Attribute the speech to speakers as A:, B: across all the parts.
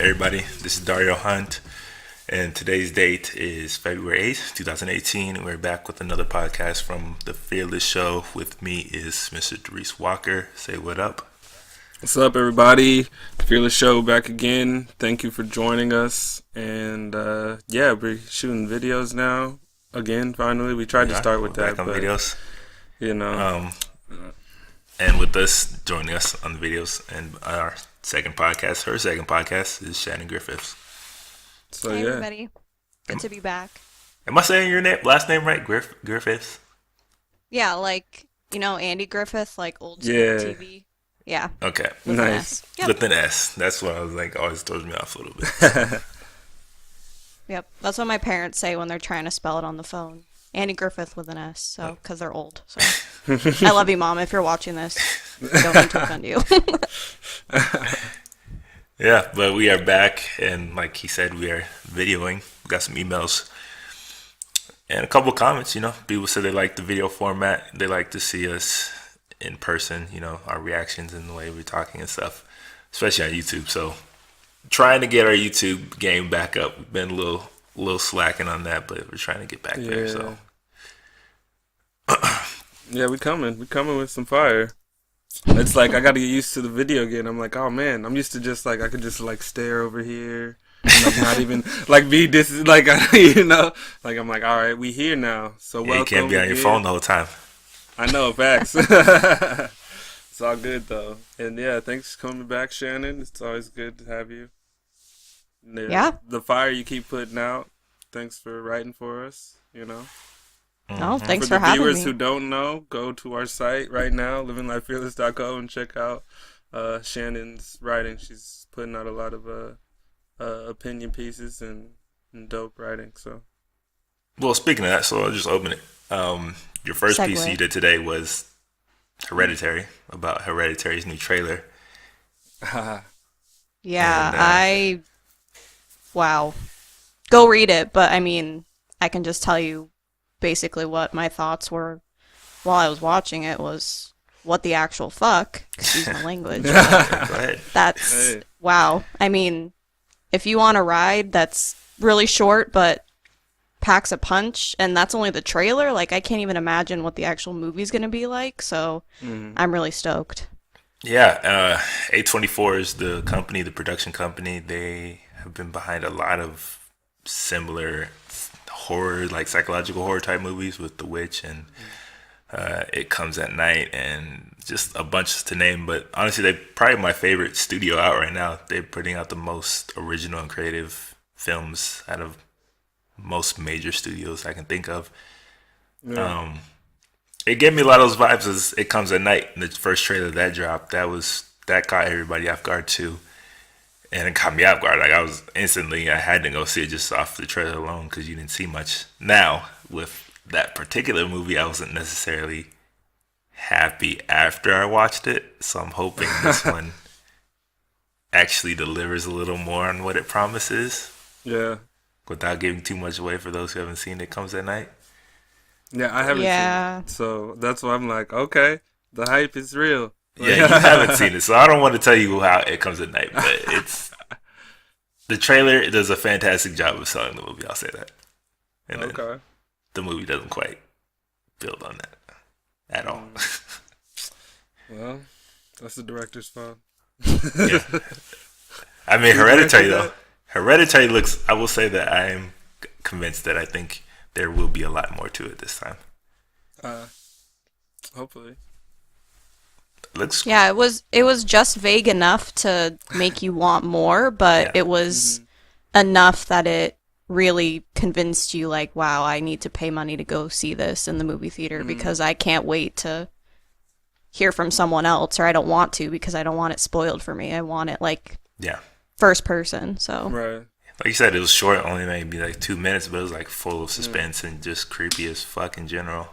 A: everybody? This is Dario Hunt, and today's date is February 8th, 2018. We're back with another podcast from The Fearless Show. With me is Mr. Dries Walker. Say what up.
B: What's up, everybody? Fearless Show back again. Thank you for joining us. And we're shooting videos now. Again, finally. We tried to start with that,
A: back on
B: but
A: videos.
B: You know.
A: And with us, joining us on the videos and our second podcast, her second podcast, is Shannon Griffiths.
C: So, hey, everybody. Good to be back.
A: Am I saying your last name right? Griffiths?
C: Yeah, like, Andy Griffith, like old school TV. Yeah.
A: Okay.
C: With
B: nice.
C: An S. Yep.
A: With an S. That's what I was like, always throws me off a little bit.
C: Yep. That's what my parents say when they're trying to spell it on the phone. Andy Griffith with an S, so because they're old. So I love you, Mom. If you're watching this, don't mean to offend you.
A: Yeah, but we are back, and like he said, we are videoing. We got some emails and a couple of comments. People said they like the video format. They like to see us in person. Our reactions and the way we're talking and stuff, especially on YouTube. So trying to get our YouTube game back up. We've been a little slacking on that, but we're trying to get back there. So
B: yeah, we coming with some fire. It's like I got to get used to the video again. I'm like, oh man, I'm used to just like I could just like stare over here, and, like not even like be this like like I'm like, all right, we here now. So welcome.
A: You can't be on your phone the whole time.
B: I know, facts. It's all good though, and yeah, thanks for coming back, Shannon. It's always good to have you.
C: Yeah.
B: The fire you keep putting out. Thanks for writing for us.
C: Oh, thanks for having me.
B: For the viewers who don't know, go to our site right now, livinglifefearless.co, and check out Shannon's writing. She's putting out a lot of opinion pieces and dope writing. So,
A: well, speaking of that, so I'll just open it. Your first piece you did today was Hereditary, about Hereditary's new trailer.
C: Yeah, wow. Go read it, but I mean, I can just tell you basically what my thoughts were while I was watching it was what the actual fuck, excuse my language.
A: Go ahead.
C: That's, wow. I mean, if you want a ride that's really short but packs a punch, and that's only the trailer, like I can't even imagine what the actual movie's going to be like, so I'm really stoked.
A: Yeah, A24 is the production company. They have been behind a lot of similar horror, like psychological horror type movies with The Witch and It Comes at Night and just a bunch to name. But honestly, they're probably my favorite studio out right now. They're putting out the most original and creative films out of most major studios I can think of. Yeah. It gave me a lot of those vibes as It Comes at Night. In the first trailer that dropped, that caught everybody off guard too. And it caught me off guard. Like I had to go see it just off the trailer alone because you didn't see much. Now, with that particular movie, I wasn't necessarily happy after I watched it. So I'm hoping this one actually delivers a little more on what it promises.
B: Yeah.
A: Without giving too much away for those who haven't seen It Comes at Night.
B: Yeah, I haven't seen it. So that's why I'm like, okay, the hype is real.
A: Yeah, you haven't seen it, so I don't want to tell you how It Comes at Night, but it's the trailer does a fantastic job of selling the movie. I'll say that. And then the movie doesn't quite build on that at all.
B: Well, that's the director's fault.
A: Yeah, I mean Hereditary though. Hereditary looks. I will say that I am convinced that I think there will be a lot more to it this time.
B: Hopefully.
C: Yeah, it was just vague enough to make you want more, but it was enough that it really convinced you like, wow, I need to pay money to go see this in the movie theater because I can't wait to hear from someone else, or I don't want to because I don't want it spoiled for me. I want it like first person. So
B: right.
A: Like you said, it was short, only maybe like 2 minutes, but it was like full of suspense and just creepy as fuck in general.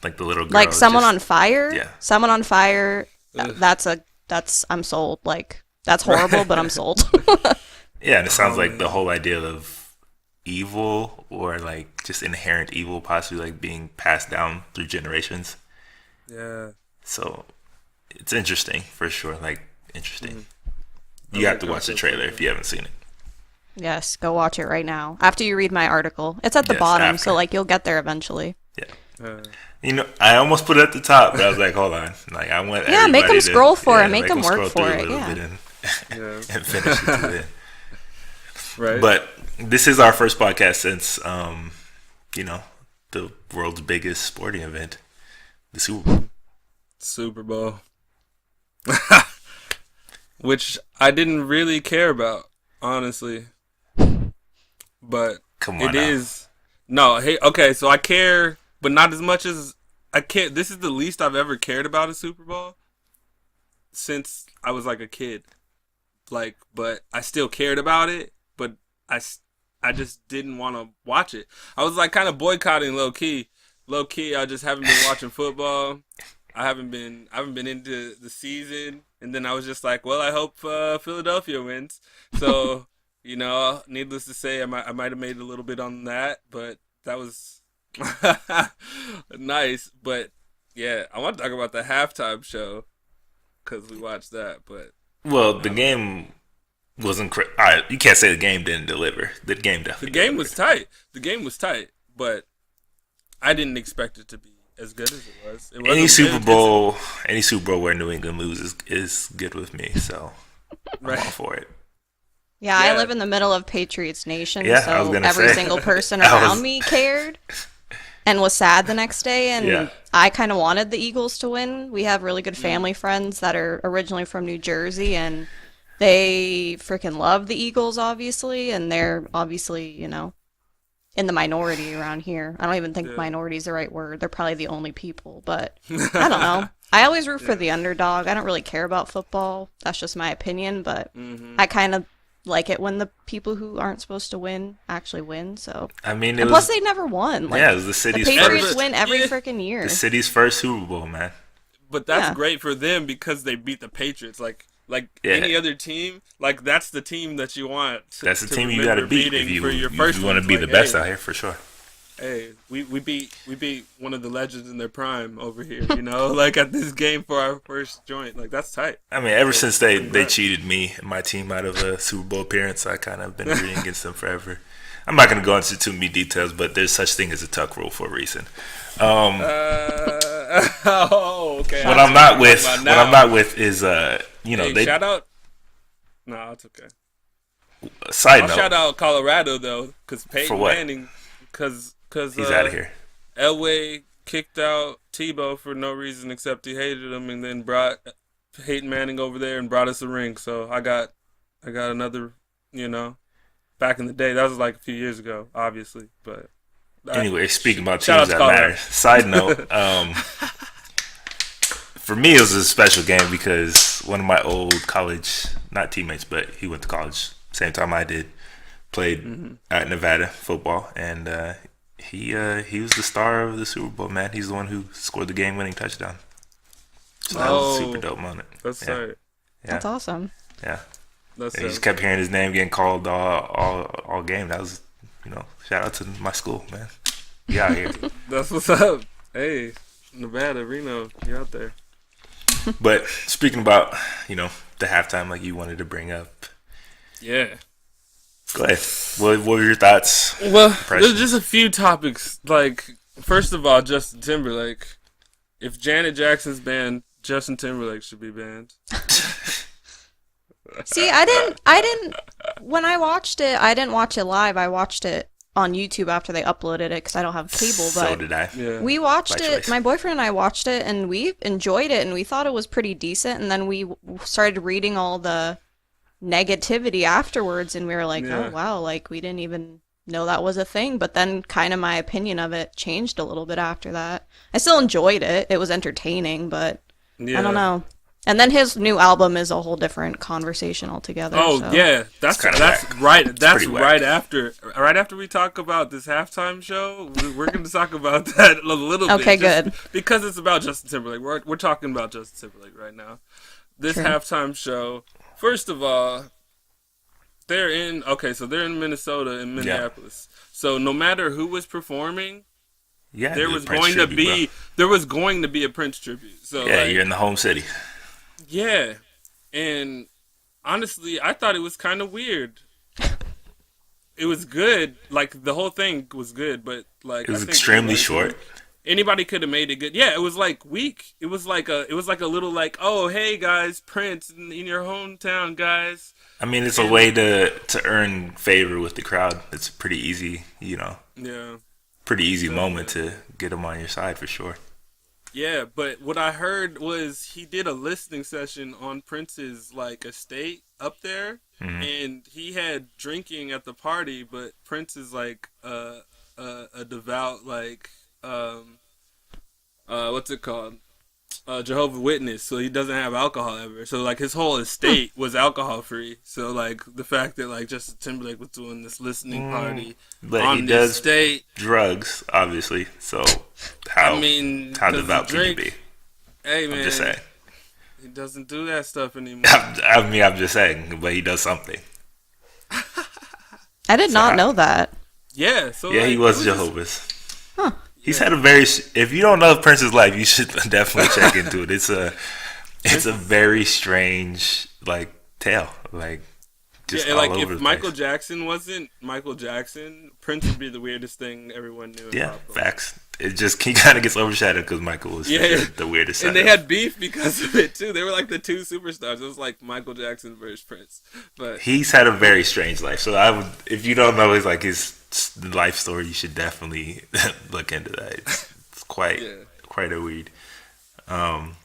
A: Like the little girl.
C: Like someone on fire?
A: Yeah.
C: Someone on fire, I'm sold. Like, that's horrible, but I'm sold.
A: Yeah, and it sounds like the whole idea of evil or like just inherent evil possibly like being passed down through generations.
B: Yeah.
A: So it's interesting for sure. Like interesting. You have to watch the trailer if you haven't seen it.
C: Yes, go watch it right now. After you read my article. It's at the bottom, so like you'll get there eventually.
A: Yeah. You know, I almost put it at the top, but I was like, hold on. Like, I want
C: make them scroll for it. Make them work for it. Yeah.
A: And finish it to the end.
B: Right.
A: But this is our first podcast since, you know, the world's biggest sporting event, the Super Bowl.
B: Super Bowl. Which I didn't really care about, honestly. But
A: Come on
B: it
A: now.
B: is. No, hey, okay, so I care, but not as much as I care. This is the least I've ever cared about a Super Bowl since I was like a kid. Like, but I still cared about it, but I just didn't want to watch it. I was like kind of boycotting low key. Low key, I just haven't been watching football. I haven't been into the season, and then I was just like, well, I hope Philadelphia wins. So, you know, needless to say, I might have made a little bit on that, but that was nice. But yeah, I want to talk about the halftime show because we watched that. But
A: Well, the game wasn't. All right, you can't say the game didn't deliver. The game definitely.
B: the game
A: delivered.
B: was tight. The game was tight, but I didn't expect it to be as good as it was. It
A: Any
B: wasn't-
A: Super Bowl where New England loses is good with me. So I'm
B: Right.
A: all for it.
C: Yeah, I
B: Yeah.
C: live in the middle of Patriots Nation,
A: Yeah, I was
C: so
A: gonna
C: every
A: say.
C: single person
A: I
C: around
A: was-
C: me cared and was sad the next day, and
A: Yeah.
C: I kind of wanted the Eagles to win. We have really good family friends that are originally from New Jersey, and they freaking love the Eagles, obviously, and they're obviously, you know, in the minority around here. I don't even think
B: Yeah.
C: minority is the right word. They're probably the only people, but I don't know. I always root for the underdog. I don't really care about football. That's just my opinion, but I kind of like it when the people who aren't supposed to win actually win. So,
A: I mean, it
C: and
A: was
C: plus they never won. Like,
A: yeah, it was the
C: the
A: city's
C: Patriots
A: first.
C: win every
B: Yeah.
C: freaking year.
A: The city's first Super Bowl, man.
B: But that's
C: Yeah.
B: great for them because they beat the Patriots. Like
A: Yeah.
B: any other team, like that's the team that you want.
A: That's the
B: to
A: team you got to
B: remember
A: beat
B: beating
A: if you,
B: for your
A: you,
B: first
A: want to
B: ones.
A: be
B: Like,
A: the best
B: hey,
A: out here for sure.
B: Hey, we beat one of the legends in their prime over here. You know, like at this game for our first joint. Like that's tight.
A: I mean, ever since they
B: congrats.
A: cheated me and my team out of a Super Bowl appearance, I kind of been rooting against them forever. I'm not going to go into too many details, but there's such thing as a tuck rule for a reason.
B: Okay.
A: What I'm not with is you know,
B: Hey,
A: they
B: shout out. No, it's okay.
A: side
B: I'll
A: note.
B: shout out Colorado though, because
A: For
B: Peyton
A: what?
B: Manning, because
A: He's out of here.
B: Elway kicked out Tebow for no reason except he hated him, and then brought Peyton Manning over there and brought us a ring. So I got another, you know, back in the day. That was like a few years ago, obviously, but
A: Anyway, speaking about
B: shout out
A: teams
B: to
A: that
B: Colorado.
A: matter. Side note, for me it was a special game because one of my old college, not teammates, but he went to college same time I did, played at Nevada football, and he was the star of the Super Bowl, man. He's the one who scored the game-winning touchdown. So that was a super dope moment.
B: That's
A: yeah.
B: right.
A: Yeah.
C: That's awesome.
A: Yeah.
B: That's
A: And you just kept hearing his name getting called all game. That was, you know, shout out to my school, man. You out here.
B: That's what's up. Hey, Nevada, Reno, you out there?
A: But speaking about, you know, the halftime, like you wanted to bring up,
B: Yeah.
A: go ahead. What were your thoughts?
B: Well,
A: Impressions?
B: there's just a few topics. Like, first of all, Justin Timberlake. If Janet Jackson's banned, Justin Timberlake should be banned.
C: See, when I watched it, I didn't watch it live. I watched it on YouTube after they uploaded it because I don't have cable.
A: So
C: But
A: did I.
B: Yeah.
C: we watched
A: By
C: it.
A: choice.
C: My boyfriend and I watched it, and we enjoyed it, and we thought it was pretty decent. And then we started reading all the negativity afterwards, and we were like,
B: Yeah.
C: oh wow, like we didn't even know that was a thing. But then kind of my opinion of it changed a little bit after that. I still enjoyed it. It was entertaining, but I don't know. And then his new album is a whole different conversation altogether.
B: Oh
C: so.
B: yeah, that's
A: kinda whack.
B: right. That's
A: pretty whack.
B: right after we talk about this halftime show. We're going to talk about that a little bit.
C: Okay,
B: just
C: good.
B: Because it's about Justin Timberlake. We're talking about Justin Timberlake right now. This
C: True.
B: halftime show. First of all, they're in Minnesota and Minneapolis. So no matter who was performing,
A: Yeah,
B: there
A: the
B: was
A: Prince
B: going to
A: tribute,
B: be a Prince tribute. So
A: bro. Yeah,
B: like,
A: you're in the home city.
B: yeah, and honestly, I thought it was kind of weird. It was good, like the whole thing was good, but like
A: It
B: I
A: was
B: think
A: extremely short.
B: anybody could have made it good. Yeah, it was like weak. It was like a little like, oh hey guys, Prince in your hometown, guys.
A: I mean, it's a
B: And
A: way to earn favor with the crowd. It's a pretty easy,
B: yeah,
A: pretty easy moment
B: definitely.
A: to get them on your side for sure.
B: Yeah, but what I heard was he did a listening session on Prince's like estate up there,
A: Hmm.
B: and he had drinking at the party. But Prince is like a devout like what's it called, Jehovah Witness, so he doesn't have alcohol ever. So like his whole estate was alcohol free. So like the fact that like Justin Timberlake was doing this listening party
A: But he
B: on the
A: does
B: estate,
A: drugs, obviously. So
B: I
A: how
B: mean,
A: how
B: does he
A: devout can you
B: drink?
A: be?
B: Hey
A: I'm just
B: man,
A: saying.
B: he doesn't do that stuff anymore.
A: I mean, I'm just saying, but he does something.
C: I did
A: So
C: not know that.
B: Yeah, so
A: yeah,
B: like
A: he
B: it
A: was
B: was just
A: Jehovah's.
C: Huh.
A: He's
B: yeah,
A: had a very. If you don't know Prince's life, you should definitely check into it. It's a very strange like tale, like
B: yeah.
A: just
B: And
A: all
B: like
A: over
B: if
A: the
B: Michael
A: place.
B: Jackson wasn't Michael Jackson, Prince would be the weirdest thing everyone knew
A: Yeah,
B: about. Him.
A: facts. It just he kind of gets overshadowed because Michael was for
B: Yeah,
A: sure the weirdest
B: and
A: out
B: they
A: of.
B: had beef because of it too. They were like the two superstars. It was like Michael Jackson versus Prince. But
A: He's had a very strange life. So I would, if you don't know his life story, you should definitely look into that. It's
B: yeah,
A: quite a weird. Um,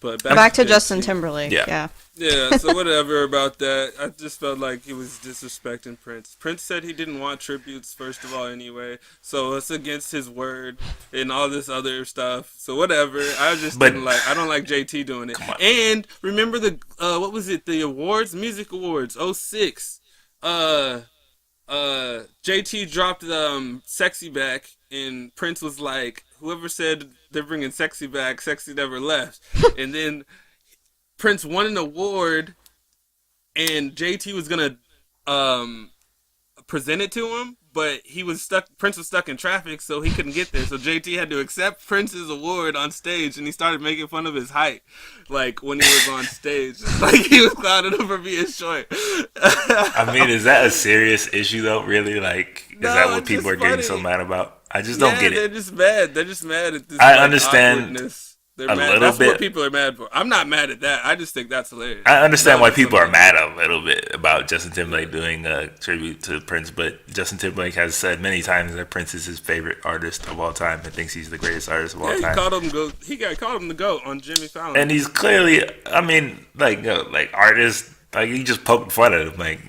B: but
C: Back to Justin
B: JT.
C: Timberlake.
A: yeah,
C: Yeah.
B: Yeah, so whatever about that. I just felt like he was disrespecting Prince. Prince said he didn't want tributes, first of all, anyway. So it's against his word and all this other stuff. So whatever. I just
A: but
B: didn't like. I don't like JT doing it.
A: come on,
B: And remember the what was it? The awards, music awards, '06. Uh, JT dropped "Sexy" back, and Prince was like, "Whoever said they're bringing sexy back, sexy never left." And then Prince won an award, and JT was gonna um present it to him, but he was stuck. Prince was stuck in traffic, so he couldn't get there. So JT had to accept Prince's award on stage, and he started making fun of his height, like when he was on stage, like he was clowning him for being short.
A: I mean, is that a serious issue though? Really, like, is that
B: No,
A: what
B: it's
A: people
B: just
A: are getting so
B: funny.
A: mad about? I just don't
B: Yeah,
A: get
B: they're
A: it.
B: just mad. They're just mad at this
A: I
B: like
A: understand
B: awkwardness. They're
A: a
B: mad.
A: little
B: That's what
A: bit.
B: people are mad for. I'm not mad at that. I just think that's hilarious.
A: I
B: That
A: understand
B: was
A: why
B: just
A: people are
B: something.
A: mad a little bit about Justin
B: Yeah.
A: Timberlake doing a tribute to Prince, but Justin Timberlake has said many times that Prince is his favorite artist of all time and thinks he's the greatest artist of all
B: Yeah, he
A: time.
B: called him go. Called him the goat on Jimmy Fallon.
A: And he's clearly, I mean, like artists, like he just poked fun at him. Like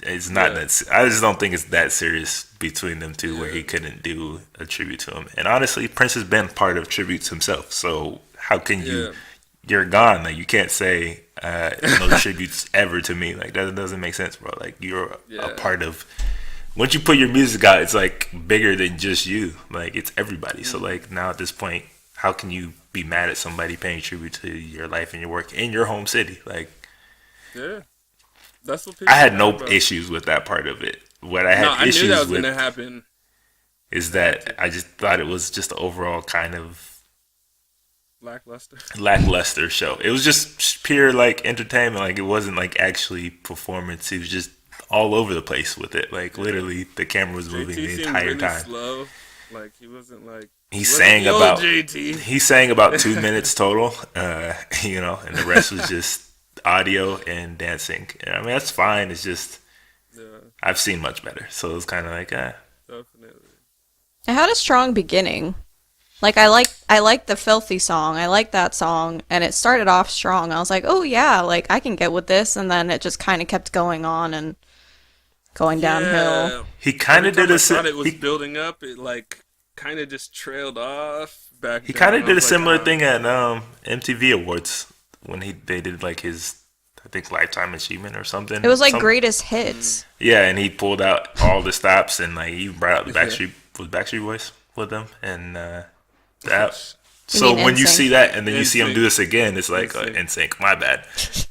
A: it's not
B: Yeah,
A: that. I just don't think it's that serious between them two, where
B: yeah,
A: he couldn't do a tribute to him. And honestly, Prince has been part of tributes himself. So how can you?
B: yeah,
A: You're gone. Like you can't say no tributes ever to me. Like that doesn't make sense, bro. Like you're a
B: yeah.
A: part of. Once you put your music out, it's like bigger than just you. Like it's everybody. So
B: Mm,
A: like now at this point, how can you be mad at somebody paying tribute to your life and your work in your home city? Like
B: yeah. That's what
A: I
B: people are
A: had
B: mad
A: no
B: about.
A: issues with that part of it. What I
B: No,
A: had
B: I knew that
A: issues
B: was
A: with
B: gonna happen.
A: is
B: I had to.
A: that I just thought it was just the overall kind of
B: Lackluster.
A: lackluster show. It was just pure like entertainment. Like it wasn't like actually performance. It was just all over the place with it. Like
B: Yeah.
A: literally, the camera was moving
B: JT
A: the
B: seemed
A: entire
B: really
A: time.
B: slow. Like
A: He
B: he wasn't
A: sang
B: the old
A: about
B: JT.
A: he sang about 2 minutes total. And the rest was just audio and dancing. And, I mean, that's fine. It's just
B: Yeah,
A: I've seen much better. So it was kind of like,
B: definitely.
C: It had a strong beginning. Like I like the Filthy song. I like that song and it started off strong. I was like, "Oh yeah, like I can get with this." And then it just kind of kept going on and going downhill.
B: Yeah.
A: he kind
B: Every
A: of did
B: time I
A: a
B: thought it was
A: he
B: building up, it like kind of just trailed off back
A: he
B: down.
A: kind of
B: I
A: did a
B: was like,
A: similar
B: ah,
A: thing at MTV Awards when they did like his I think lifetime achievement or something.
C: It was like greatest hits.
A: Yeah, and he pulled out all the stops and like he brought out the
B: yeah.
A: Backstreet Boys with them and that.
C: You
A: So
C: mean
A: when you
C: NSYNC?
A: see that and then you see him
B: NSYNC.
A: do this again, it's like
B: NSYNC.
A: NSYNC. My bad,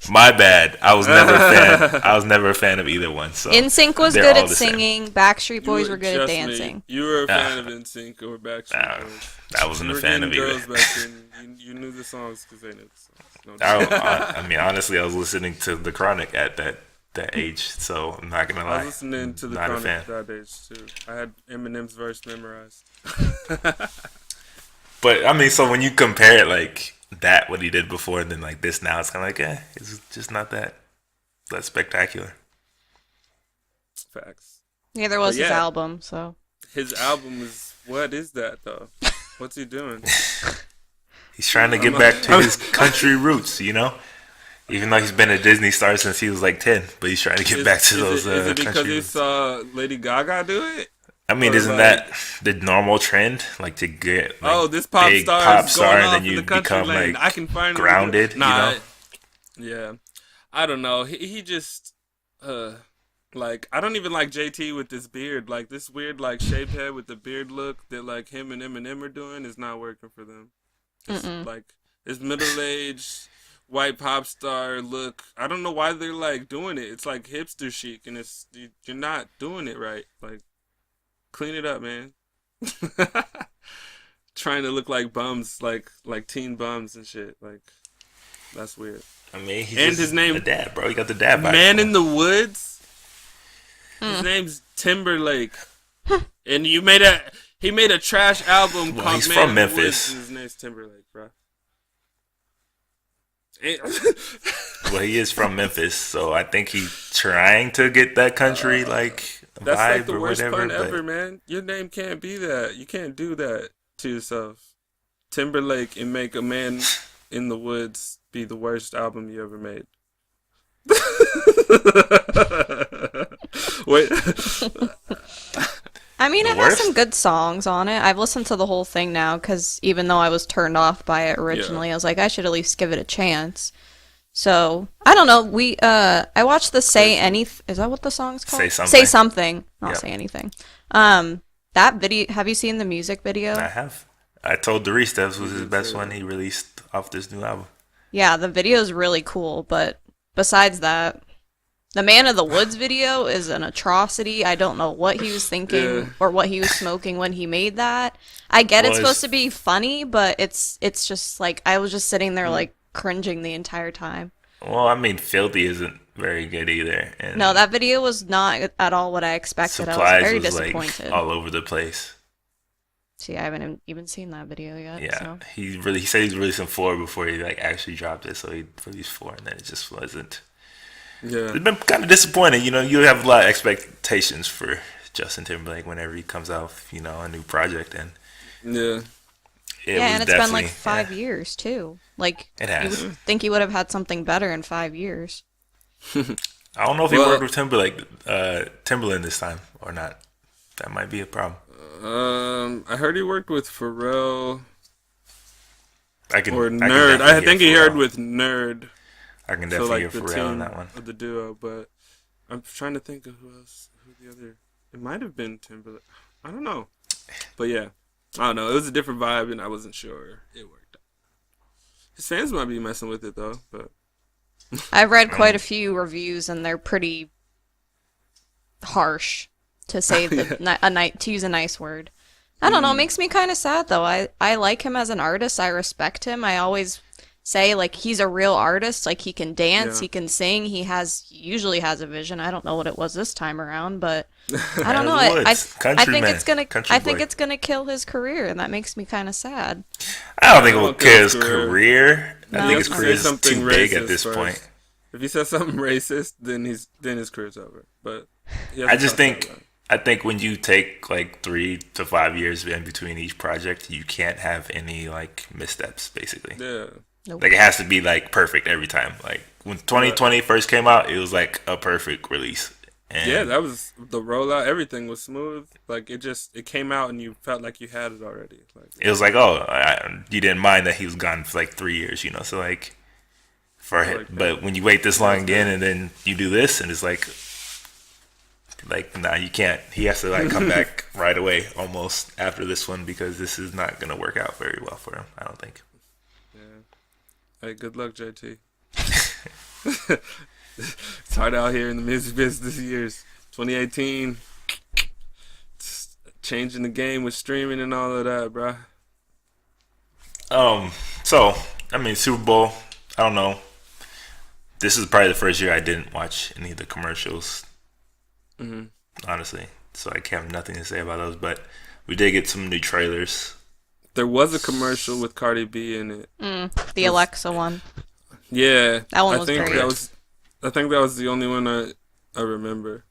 A: my bad. I was never a fan. I was never a fan of either one. So
C: NSYNC was
A: they're
C: good
A: all
C: at
A: the same.
C: singing. Backstreet
B: You
C: Boys
B: were,
C: were good at
B: trust me,
C: dancing.
B: you were a fan
A: Uh,
B: of NSYNC or Backstreet
A: uh,
B: Boys.
A: I
B: You
A: wasn't a
B: were
A: fan
B: getting
A: of either.
B: girls back then. You knew the songs because they knew the songs. No,
A: I mean, honestly, I was listening to The Chronic at that age, so I'm not gonna lie.
B: I was listening to the
A: Not a
B: Chronic
A: fan.
B: at that age too. I had Eminem's verse memorized.
A: But I mean, so when you compare it like that, what he did before, and then like this now, it's kind of like, it's just not that spectacular.
B: Facts.
C: Neither
B: But
C: was his
B: yeah,
C: album, so.
B: his album is, what is that though? What's he doing?
A: He's trying to get back to his country roots, you know. Even though he's been a Disney star since he was like 10, but he's trying to get back to those
B: is it because
A: country
B: he
A: roots.
B: saw Lady Gaga do it?
A: I mean,
B: Or
A: isn't
B: like,
A: that the normal trend? Like to get like,
B: oh, this pop
A: big
B: star
A: pop
B: is
A: star,
B: going
A: and
B: off
A: then
B: in
A: you
B: the country
A: become
B: lane.
A: like
B: I can finally
A: grounded.
B: Nah,
A: You know,
B: yeah. I don't know. He just like, I don't even like JT with this beard. Like this weird like shaved head with the beard look that like him and Eminem are doing is not working for them. It's like this middle aged white pop star look. I don't know why they're like doing it. It's like hipster chic, and you're not doing it right. Like, clean it up, man. Trying to look like bums, like teen bums and shit. Like, that's weird.
A: I mean, he's
B: And
A: just
B: his name,
A: the dad, bro. You got the dad vibe.
B: Man in the Woods. His name's Timberlake, and he made a trash album
A: Well,
B: called
A: he's
B: Man
A: from
B: in the
A: Memphis.
B: Woods, and his name's Timberlake, bro.
A: Well, he is from Memphis, so I think he's trying to get that country like
B: That's
A: vibe
B: like the
A: or
B: worst
A: whatever.
B: pun
A: But
B: ever, man. Your name can't be that. You can't do that to yourself. Timberlake and make a Man in the Woods be the worst album you ever made. Wait.
C: I mean,
A: The
C: it has
A: worst?
C: some good songs on it. I've listened to the whole thing now because even though I was turned off by it originally, I was like, I should at least give it a chance. So I don't know. I watched the Say Anything. Is that what the song's called?
A: Say Something.
C: Say Something. Not
A: Yep.
C: Say Anything. That video. Have you seen the music video?
A: I have. I told Darius that was his best one he released off this new album.
C: Yeah, the video is really cool. But besides that, the Man of the Woods video is an atrocity. I don't know what he was thinking or what he was smoking when he made that. I get it's supposed to be funny, but it's just like I was just sitting there like cringing the entire time.
A: Well, I mean, Filthy isn't very good either. And
C: No, that video was not at all what I expected. I
A: Supplies
C: was very
A: was
C: disappointed.
A: like all over the place.
C: See, I haven't even seen that video yet.
A: Yeah,
C: So.
A: he said he's releasing 4 before he like actually dropped it, so he released 4, and then it just wasn't.
B: Yeah.
A: It's been kind of disappointing. You know, you have a lot of expectations for Justin Timberlake whenever he comes out, you know, a new project, and
B: Yeah.
C: And it's been like 5 years too. Like
A: It
C: you
A: has.
C: would think he would have had something better in 5 years.
A: I don't know if he
B: Well-
A: worked with Timberland this time or not. That might be a problem.
B: I heard he worked with Pharrell
A: I can
B: or
A: I can
B: Nerd.
A: definitely
B: I think
A: get
B: he heard
A: Pharrell.
B: with Nerd.
A: I can
B: So
A: definitely
B: like
A: get
B: the
A: Pharrell in
B: team
A: that one.
B: of the duo, but I'm trying to think of who the other. It might have been Timberlake. I don't know, but yeah, I don't know. It was a different vibe, and I wasn't sure it worked out. His fans might be messing with it though, but
C: I've read quite a few reviews, and they're pretty harsh, to say to use a nice word. I don't know. It makes me kind of sad though. I like him as an artist. I respect him. I always say like he's a real artist. Like he can dance,
B: Yeah.
C: he can sing. He usually has a vision. I don't know what it was this time around, but I don't know. I think it's gonna kill his career, and that makes me kind of sad.
A: I don't think it will
B: won't
A: kill
B: kill
A: his
B: his career.
A: career. I
C: No.
A: think his
C: Say
A: career is
B: something
A: too big at
B: racist
A: this
B: first.
A: point.
B: if he says something racist, then his career's over. But he
A: I
B: hasn't
A: just
B: talked about
A: think I think when you take like 3 to 5 years in between each project, you can't have any like missteps. Basically,
B: that.
C: Nope.
A: like it has to be like perfect every time. Like when 2020 first came out, it was like a perfect release. And
B: Yeah, that was the rollout. Everything was smooth. Like it came out and you felt like you had it already. Like
A: it was like, you didn't mind that he was gone for like 3 years, you know. So like, for him,
B: like that.
A: but when you wait this long again and then you do this, and it's like nah, you can't. He has to like come back right away, almost after this one, because this is not gonna work out very well for him. I don't think.
B: Hey, good luck, JT. It's hard out here in the music business this year's 2018. It's changing the game with streaming and all of that, bruh.
A: So I mean, Super Bowl. I don't know. This is probably the first year I didn't watch any of the commercials. Honestly, so I have nothing to say about those. But we did get some new trailers.
B: There was a commercial with Cardi B in it.
C: The Alexa one.
B: Yeah,
C: That one was
B: I think
C: great.
B: I think that was the only one I remember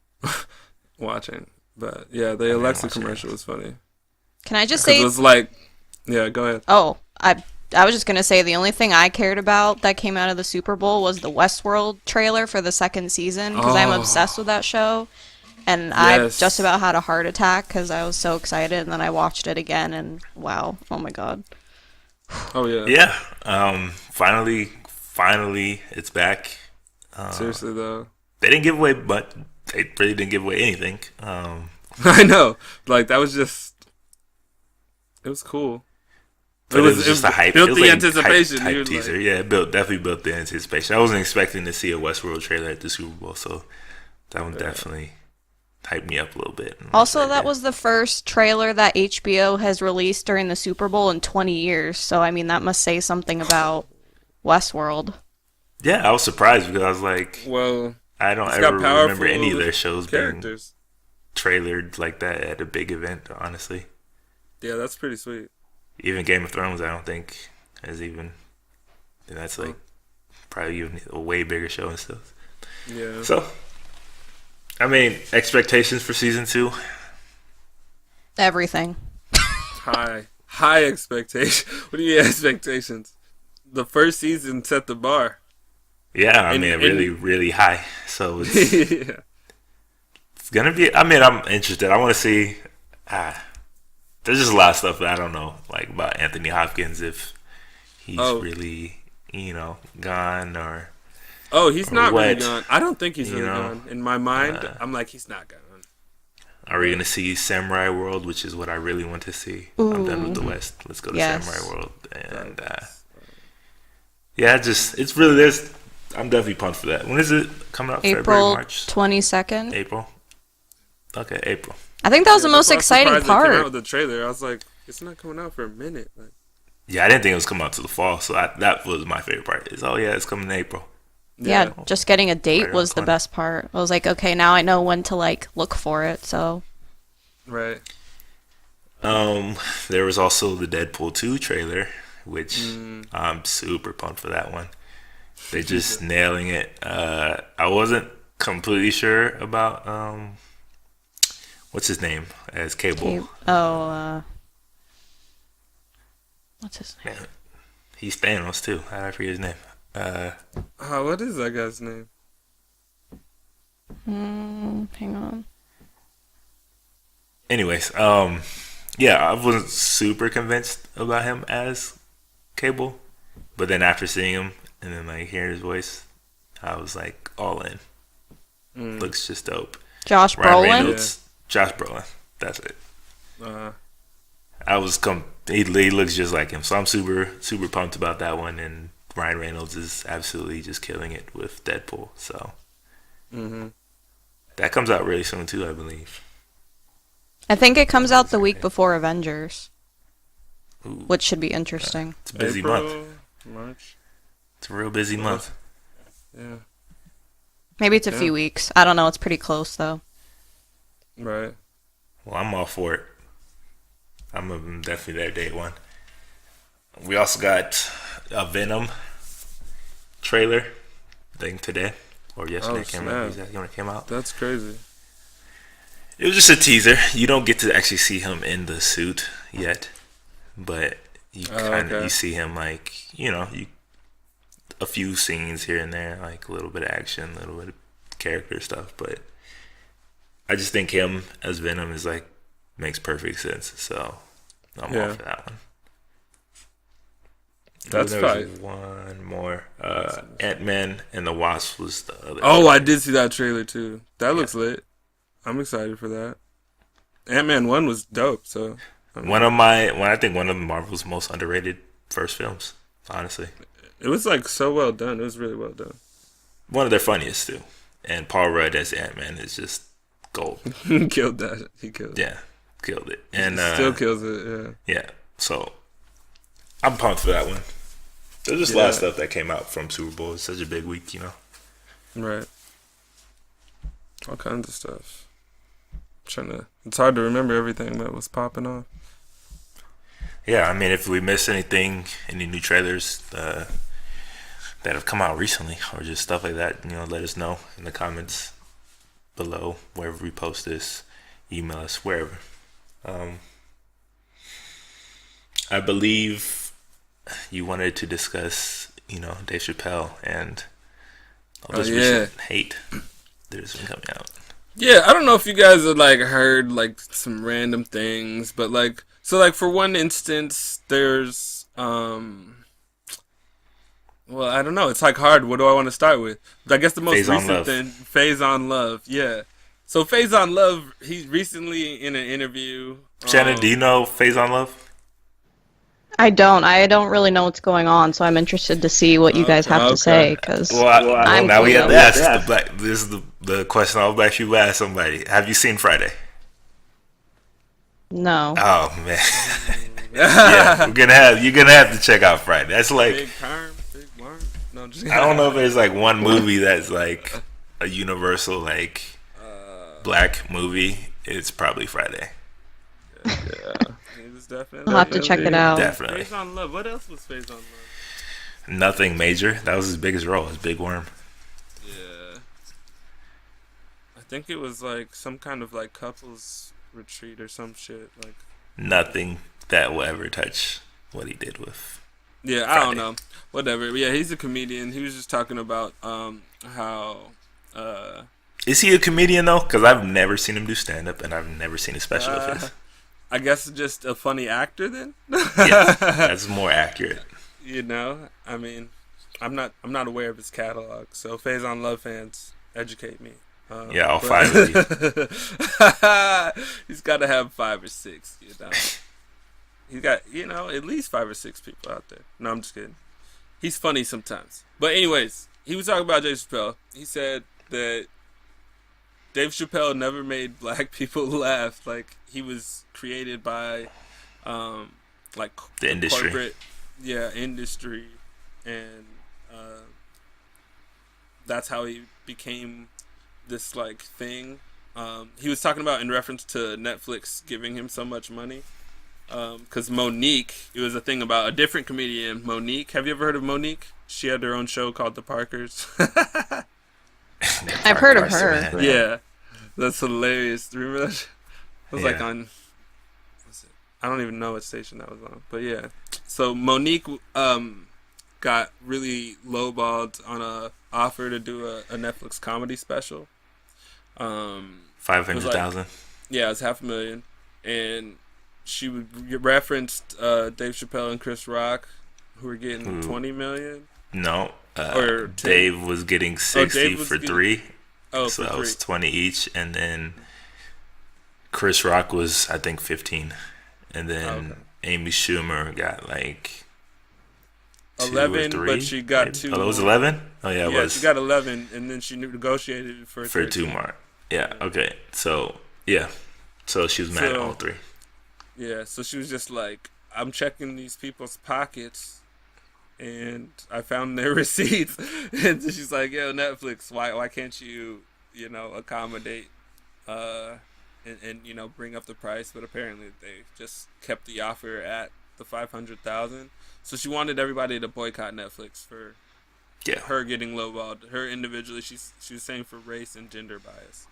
B: watching. But yeah, the Alexa commercial was funny.
C: Can I just
B: 'Cause
C: say?
B: it was like, yeah, go ahead.
C: Oh, I was just gonna say the only thing I cared about that came out of the Super Bowl was the Westworld trailer for the second season because I'm obsessed with that show, and I
B: Yes.
C: just about had a heart attack because I was so excited, and then I watched it again, and wow, oh my god.
B: Oh yeah.
A: Yeah. Finally, it's back.
B: Seriously though.
A: They didn't give away, but they really didn't give away anything.
B: I know. Like that was just. It was cool.
A: But it was just a hype.
B: Built
A: It was
B: the
A: like
B: anticipation.
A: hype
B: Dude,
A: teaser.
B: like,
A: Yeah, definitely built the anticipation. I wasn't expecting to see a Westworld trailer at the Super Bowl, so that one definitely hyped me up a little bit.
C: Also, that was the first trailer that HBO has released during the Super Bowl in 20 years, so I mean that must say something about Westworld.
A: Yeah, I was surprised because I was like,
B: well,
A: I don't
B: it's got
A: ever remember
B: powerful
A: any of their shows being
B: characters.
A: trailered like that at a big event. Honestly,
B: Yeah, that's pretty sweet.
A: even Game of Thrones, I don't think has even. And that's like probably even a way bigger show and stuff.
B: Yeah.
A: So, I mean, expectations for season 2.
C: Everything.
B: High expectations. What are your expectations? The first season set the bar.
A: Yeah, I
B: And-
A: mean,
B: and-
A: really, really high. So it's,
B: Yeah.
A: it's gonna be. I mean, I'm interested. I want to see. There's just a lot of stuff that I don't know, like about Anthony Hopkins, if he's really, gone or.
B: Oh, he's not really
A: what?
B: gone. I don't think he's really
A: know,
B: gone. In my mind, I'm like, he's not gone.
A: Are we gonna see Samurai World, which is what I really want to see? I'm done with the West. Let's go to
C: Yes.
A: Samurai World, and yeah, it's really this. I'm definitely pumped for that. When is it coming out? February,
C: April
A: March,
C: 22nd.
A: April. Okay, April.
C: I think that was the most
B: That's why I
C: exciting
B: was surprised it came out
C: part.
B: with the trailer. I was like, it's not coming out for a minute. Like,
A: Yeah, I didn't think it was coming out to the fall, so that was my favorite part. Is it's coming in April.
C: Yeah, just getting a date
A: Right
C: was
A: around
C: the best part. I was like, okay, now I know when to like look for it. So
B: right.
A: There was also the Deadpool 2 trailer, which I'm super pumped for that one. They're just nailing it. I wasn't completely sure about what's his name as Cable.
C: What's his name?
A: Man, he's Thanos too. I forget his name.
B: What is that guy's name?
C: Hang on.
A: Anyways, yeah, I wasn't super convinced about him as Cable, but then after seeing him and then like hearing his voice, I was like all in. Looks just dope.
C: Josh
A: Ryan
C: Brolin.
A: Reynolds, Josh Brolin, that's it.
B: Uh,
A: I was he looks just like him, so I'm super pumped about that one. And Ryan Reynolds is absolutely just killing it with Deadpool. So that comes out really soon too, I believe.
C: I think it comes out the week before Avengers,
A: Ooh,
C: which should be interesting.
A: it's a busy
B: April,
A: month.
B: March.
A: It's a real busy month.
B: Yeah.
C: Maybe it's a few weeks. I don't know. It's pretty close though.
B: Right.
A: Well, I'm all for it. I'm definitely there day one. We also got a Venom trailer, I think today or yesterday. I can't remember exactly when it came out.
B: That's crazy.
A: It was just a teaser. You don't get to actually see him in the suit yet, but you you see him like a few scenes here and there, like a little bit of action, a little bit of character stuff. But I just think him as Venom is like makes perfect sense. So I'm all for that one.
B: That's
A: there
B: fine.
A: was one more. Ant-Man and the Wasp was the other.
B: Oh, I did see that trailer too. That looks lit. I'm excited for that. Ant-Man 1 was dope, so
A: I think one of Marvel's most underrated first films, honestly.
B: it was like so well done. It was really well done.
A: One of their funniest too. And Paul Rudd as Ant-Man is just gold.
B: He killed that. He killed it.
A: Yeah, killed it. And
B: Still kills it, yeah.
A: yeah. So I'm pumped for that one. There's just a lot of stuff that came out from Super Bowl. It's such a big week, you know.
B: Right. All kinds of stuff. It's hard to remember everything that was popping off.
A: Yeah, I mean, if we miss anything, any new trailers that have come out recently, or just stuff like that, let us know in the comments below, wherever we post this. Email us, wherever. I believe you wanted to discuss, Dave Chappelle and all this recent hate that has been coming out.
B: Yeah, I don't know if you guys have heard some random things, but for one instance, there's well, I don't know. It's hard. What do I want to start with? But I guess the most recent thing, Faizon Love. Yeah. So Faizon Love, he's recently in an interview.
A: Shannon, do you know Faizon Love?
C: I don't really know what's going on, so I'm interested to see what you guys have to say. Cause
A: now we have to ask. This is the question I'll actually ask somebody. Have you seen Friday?
C: No.
A: Oh man. Yeah, you're gonna have to check out Friday. That's
B: big perm, big worm. No,
A: I don't know if there's one movie that's a universal black movie. It's probably Friday.
B: Yeah. Definitely.
C: I'll have to check it out.
A: Definitely.
B: Faizon Love. What else was Faizon Love?
A: Nothing major. That was his biggest role. His big worm.
B: Yeah. I think it was some kind of couples retreat or some shit.
A: Nothing that will ever touch what he did with.
B: Yeah,
A: Friday.
B: I don't know. Whatever. Yeah, he's a comedian. He was just talking about how.
A: Is he a comedian though? Because I've never seen him do stand up, and I've never seen a special of his.
B: I guess just a funny actor then.
A: Yeah, that's more accurate.
B: I mean, I'm not aware of his catalog, so Faizon Love fans, educate me.
A: Yeah, all 5 of you.
B: He's got to have 5 or 6. He's got at least 5 or 6 people out there. No, I'm just kidding. He's funny sometimes. But anyways, he was talking about Dave Chappelle. He said that Dave Chappelle never made black people laugh. He was created by, the
A: industry.
B: Corporate, industry, and that's how he became this thing. He was talking about in reference to Netflix giving him so much money. Because Mo'Nique, it was a thing about a different comedian, Mo'Nique. Have you ever heard of Mo'Nique? She had her own show called The Parkers.
C: I've heard of her.
B: Yeah, that's hilarious. Remember that? It was on. I don't even know what station that was on, but yeah. So Mo'Nique got really lowballed on a offer to do a Netflix comedy special.
A: 500,000.
B: Yeah, it was $500,000, and she referenced Dave Chappelle and Chris Rock, who were getting $20 million.
A: No, Dave was getting 60 for 3.
B: Oh,
A: so
B: that
A: that was 20 each, and then Chris Rock was, I think, 15, and then Amy Schumer got
B: 11, but she got
A: maybe.
B: 2.
A: Oh, it was 11. Oh yeah, it was.
B: She got 11, and then she negotiated for
A: 2 more. Yeah. Okay. So yeah. So she was mad at all 3.
B: Yeah. So she was just I'm checking these people's pockets, and I found their receipts, and she's like, "Yo, Netflix, why can't you, accommodate, and bring up the price?" But apparently they just kept the offer at the 500,000. So she wanted everybody to boycott Netflix for her getting lowballed. Her individually, she was saying for race and gender bias.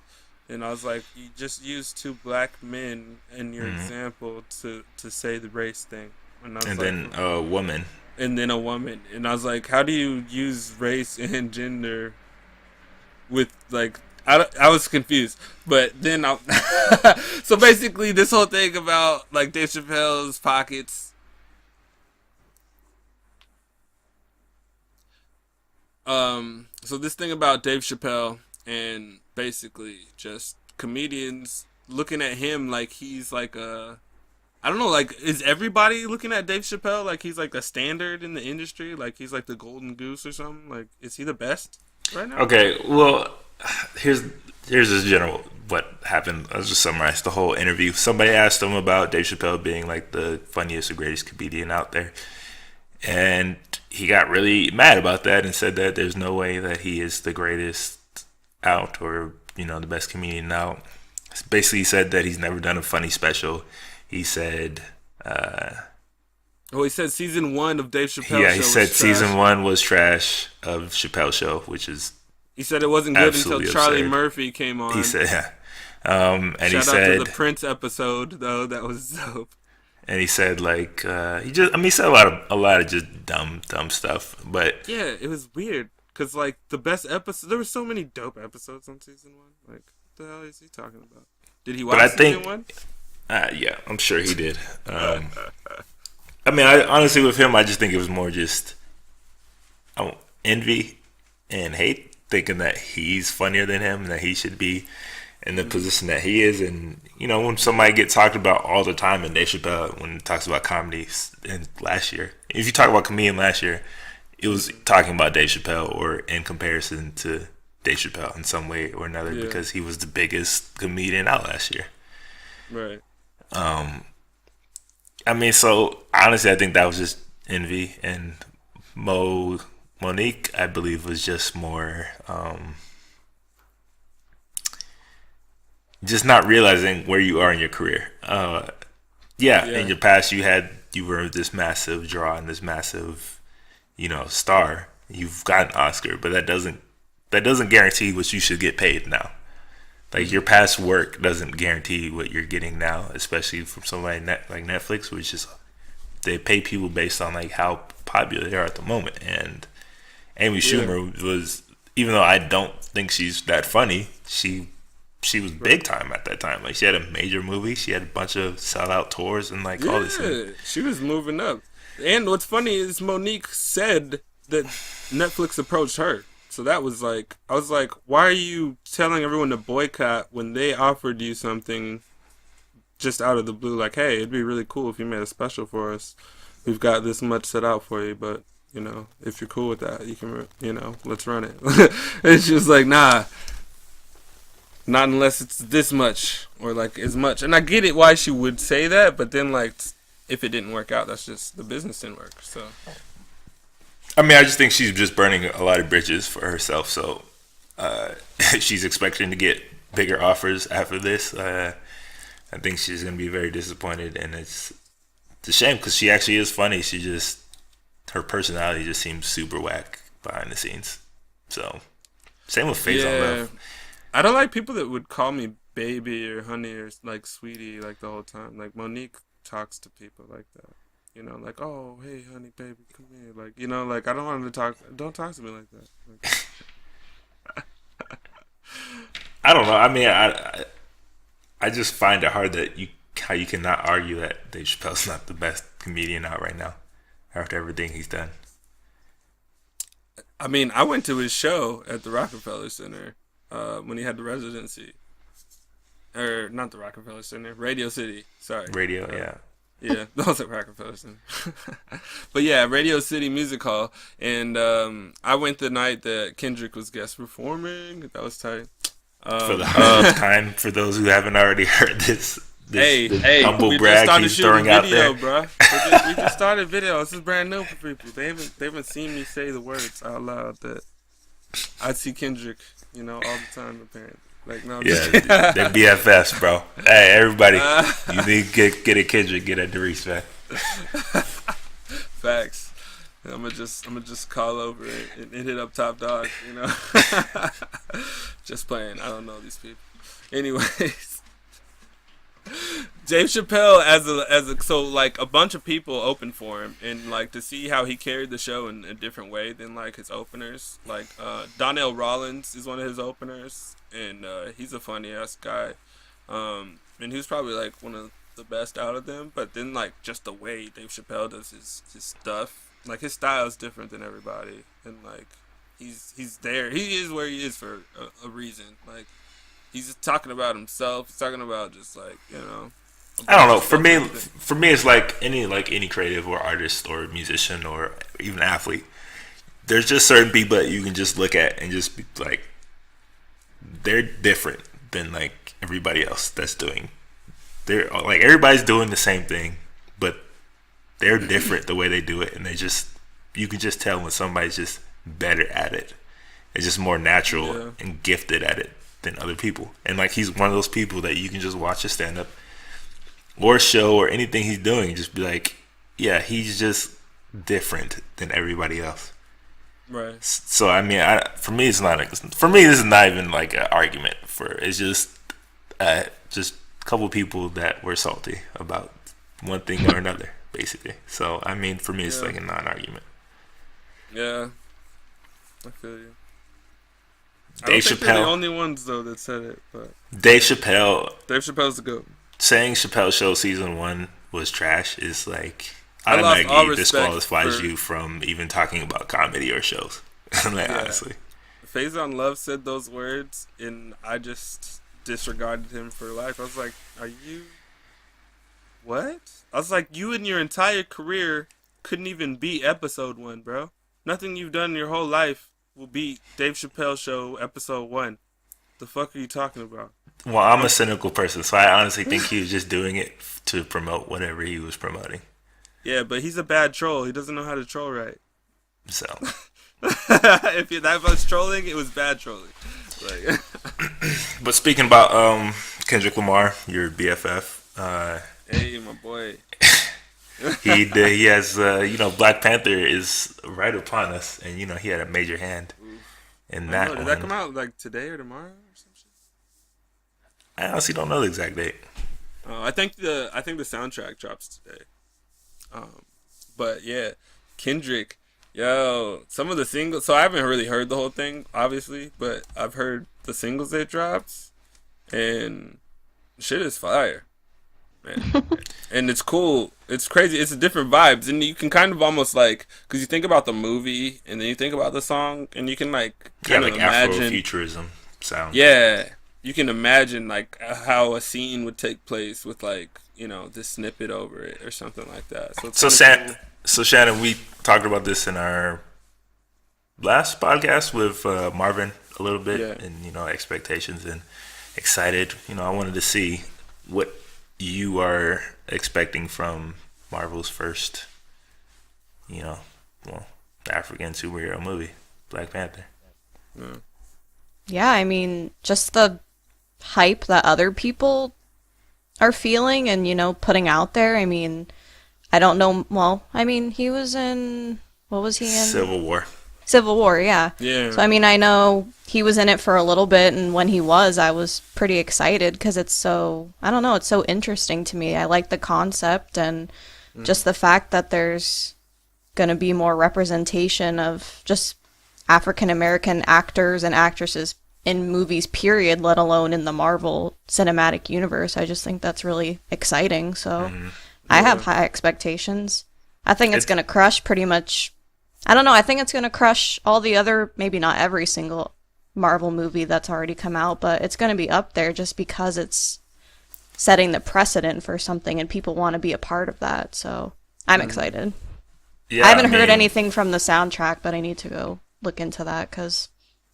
B: And I was like, you just used 2 black men in your example to say the race thing. And
A: then a woman.
B: And then a woman. And I was like, how do you use race and gender with I was confused. But then so basically this whole thing about Dave Chappelle's pockets. So this thing about Dave Chappelle and basically just comedians looking at him like he's I don't know, is everybody looking at Dave Chappelle like he's a standard in the industry? He's the golden goose or something? Is he the best right now?
A: Okay, well, here's just general what happened. I'll just summarize the whole interview. Somebody asked him about Dave Chappelle being the funniest or greatest comedian out there. And he got really mad about that and said that there's no way that he is the greatest out, or the best comedian out. Basically, he said that he's never done a funny special. He said,
B: he said season 1 of Dave Chappelle.
A: Yeah, he said season 1 was trash of Chappelle Show, which is.
B: He said it wasn't good until Charlie
A: absurd.
B: Murphy came on.
A: He said, yeah. And
B: Shout
A: he
B: out
A: said
B: to the Prince episode though. That was dope.
A: And he said he said a lot of just dumb stuff. But
B: yeah, it was weird because like the best episode, there were so many dope episodes on season 1. Like, what the hell is he talking about? Did he watch season 1?
A: Yeah, I'm sure he did. I mean, honestly, with him, I just think it was more just envy and hate, thinking that he's funnier than him, and that he should be in the position that he is. And when somebody gets talked about all the time in Dave Chappelle, when it talks about comedy in last year, if you talk about comedian last year, it was talking about Dave Chappelle or in comparison to Dave Chappelle in some way or another, because he was the biggest comedian out last year.
B: Right.
A: I mean, so honestly, I think that was just envy. And Mo'Nique, I believe, was just more just not realizing where you are in your career. In your past, you were this massive draw and this massive, star. You've got an Oscar, but that doesn't guarantee what you should get paid now. Like, your past work doesn't guarantee what you're getting now, especially from somebody like Netflix, which is they pay people based on like how popular they are at the moment. And Amy Schumer was, even though I don't think she's that funny, she was big time at that time. Like, she had a major movie, she had a bunch of sellout tours and all this.
B: She was moving up. And what's funny is Mo'Nique said that Netflix approached her. So that was like, I was like, why are you telling everyone to boycott when they offered you something just out of the blue? Like, hey, it'd be really cool if you made a special for us. We've got this much set out for you, but, if you're cool with that, you can, let's run it. And she was like, nah, not unless it's this much or like as much. And I get it why she would say that, but then like, if it didn't work out, that's just, the business didn't work, so.
A: I mean, I just think she's just burning a lot of bridges for herself. So she's expecting to get bigger offers after this. I think she's going to be very disappointed. And it's a shame because she actually is funny. Her personality just seems super whack behind the scenes. So same with Faizon Love.
B: I don't like people that would call me baby or honey or like sweetie like the whole time. Like, Mo'Nique talks to people like that. Like, oh, hey, honey, baby, come here. Like, like, I don't want him to talk. Don't talk to me like that. Like,
A: I don't know. I mean, I just find it hard that how you cannot argue that Dave Chappelle's not the best comedian out right now after everything he's done.
B: I mean, I went to his show at the Rockefeller Center when he had the residency. Or, not the Rockefeller Center, Radio City. Sorry.
A: Radio, yeah.
B: Yeah, that was at Rockefeller Center. But yeah, Radio City Music Hall. And I went the night that Kendrick was guest performing. That was tight.
A: For the 100th time, for those who haven't already heard this humble brag he's throwing out there.
B: Bro. We just started video. This is brand new for people. They haven't seen me say the words out loud that I see Kendrick, all the time, apparently. Like, no,
A: they're BFFs, bro. Hey, everybody, you need to get a Kendrick, get a Darius, man.
B: Facts. I'm gonna just call over and hit up Top Dog, Just playing. I don't know these people. Anyways, Dave Chappelle so like a bunch of people opened for him, and like to see how he carried the show in a different way than like his openers. Like Donnell Rawlins is one of his openers. And he's a funny ass guy, and he was probably like one of the best out of them. But then like just the way Dave Chappelle does his stuff, like his style is different than everybody, and like he's there. He is where he is for a reason. Like, he's talking about himself. He's talking about just like
A: I don't know. For me, it's like any creative or artist or musician or even athlete. There's just certain people that you can just look at and just be like, they're different than like everybody else that's doing. They're like, everybody's doing the same thing, but they're different the way they do it, and you can just tell when somebody's just better at it. It's just more natural
B: Yeah.
A: and gifted at it than other people. And like he's one of those people that you can just watch a stand up or show or anything he's doing and just be like, yeah, he's just different than everybody else.
B: Right.
A: So I mean, for me, it's not. For me, this is not even like an argument. It's just a couple people that were salty about one thing or another, basically. So I mean, for me, it's
B: Yeah.
A: like a non-argument.
B: Yeah. I feel you. I
A: Dave
B: don't think they're the
A: Chappelle.
B: only ones though that said it, but
A: Dave Chappelle
B: Dave Chappelle's the goat.
A: saying Chappelle Show season 1 was trash is like
B: I lost all
A: automatically
B: respect
A: disqualifies
B: for-
A: you from even talking about comedy or shows. Like,
B: Yeah.
A: honestly.
B: Faizon Love said those words, and I just disregarded him for life. I was like, "Are you what?" I was like, "You in your entire career couldn't even beat episode 1, bro. Nothing you've done in your whole life will beat Dave Chappelle Show episode 1. The fuck are you talking about?"
A: Well, I'm a cynical person, so I honestly think he was just doing it to promote whatever he was promoting.
B: Yeah, but he's a bad troll. He doesn't know how to troll right.
A: So,
B: If you're that much trolling, it was bad trolling. Like,
A: but speaking about Kendrick Lamar, your BFF,
B: hey, my boy.
A: he has Black Panther is right upon us, and he had a major hand in
B: I
A: that
B: don't know,
A: one.
B: did that come out like today or tomorrow or some shit?
A: I honestly don't know the exact date.
B: I think the soundtrack drops today. But yeah, Kendrick, yo, some of the singles. So I haven't really heard the whole thing, obviously, but I've heard the singles that drops, and shit is fire, man. And it's cool. It's crazy. It's a different vibes, and you can kind of almost like, because you think about the movie, and then you think about the song, and you can like
A: Yeah,
B: kind
A: like
B: of imagine.
A: Afrofuturism sound.
B: Yeah, you can imagine like how a scene would take place with like this snippet over it or something like that. So it's kinda cool.
A: So Shannon, we talked about this in our last podcast with Marvin a little bit,
B: Yeah.
A: and expectations and excited. I wanted to see what you are expecting from Marvel's first, African superhero movie, Black Panther.
C: Yeah, I mean, just the hype that other people are feeling and, putting out there. I mean, I don't know. Well, I mean, he was in, what was he in?
A: Civil War.
C: Civil War, yeah.
B: Yeah.
C: So, I mean, I know he was in it for a little bit, and when he was, I was pretty excited because it's so, I don't know, it's so interesting to me. I like the concept and just the fact that there's going to be more representation of just African American actors and actresses in movies, period, let alone in the Marvel Cinematic Universe. I just think that's really exciting. So I have high expectations. I think it's going to crush pretty much. I don't know. I think it's going to crush all the other, maybe not every single Marvel movie that's already come out, but it's going to be up there just because it's setting the precedent for something and people want to be a part of that. So I'm excited.
A: Yeah,
C: I haven't heard
A: mean,
C: anything from the soundtrack, but I need to go look into that because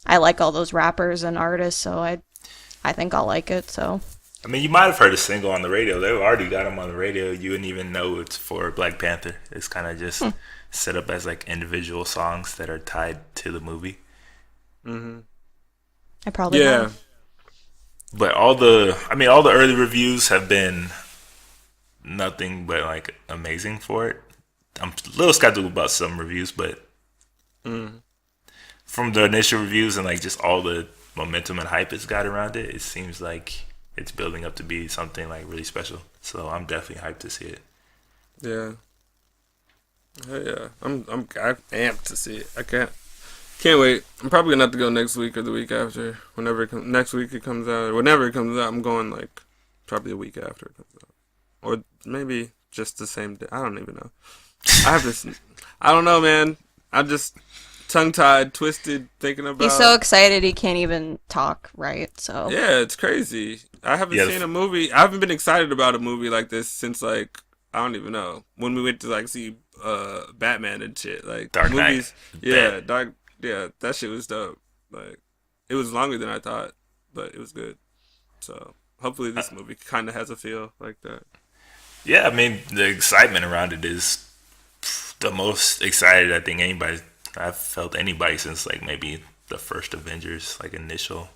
C: I like all those rappers and artists, so I think I'll like it. So
A: I mean, you might have heard a single on the radio. They've already got them on the radio. You wouldn't even know it's for Black Panther. It's kind of just set up as like individual songs that are tied to the movie.
C: I probably
B: Yeah.
C: have.
A: But all the early reviews have been nothing but like amazing for it. I'm a little skeptical about some reviews, but from the initial reviews and like just all the momentum and hype it's got around it, it seems like it's building up to be something like really special. So I'm definitely hyped to see it.
B: Yeah. Hell yeah. I'm amped to see it. I can't wait. I'm probably gonna have to go next week or the week after. Next week it comes out. Whenever it comes out, I'm going like probably a week after it comes out. Or maybe just the same day. I don't even know. I have this I don't know, man. I'm just tongue tied, twisted, thinking about
C: He's so excited he can't even talk right. So
B: Yeah, it's crazy. I haven't seen a movie. I haven't been excited about a movie like this since like I don't even know when we went to like see Batman and shit. Like
A: Dark Knight.
B: movies. Yeah, that shit was dope. Like it was longer than I thought, but it was good. So hopefully this movie kind of has a feel like that.
A: Yeah, I mean the excitement around it is the most excited I think I've felt anybody since like maybe the first Avengers like initial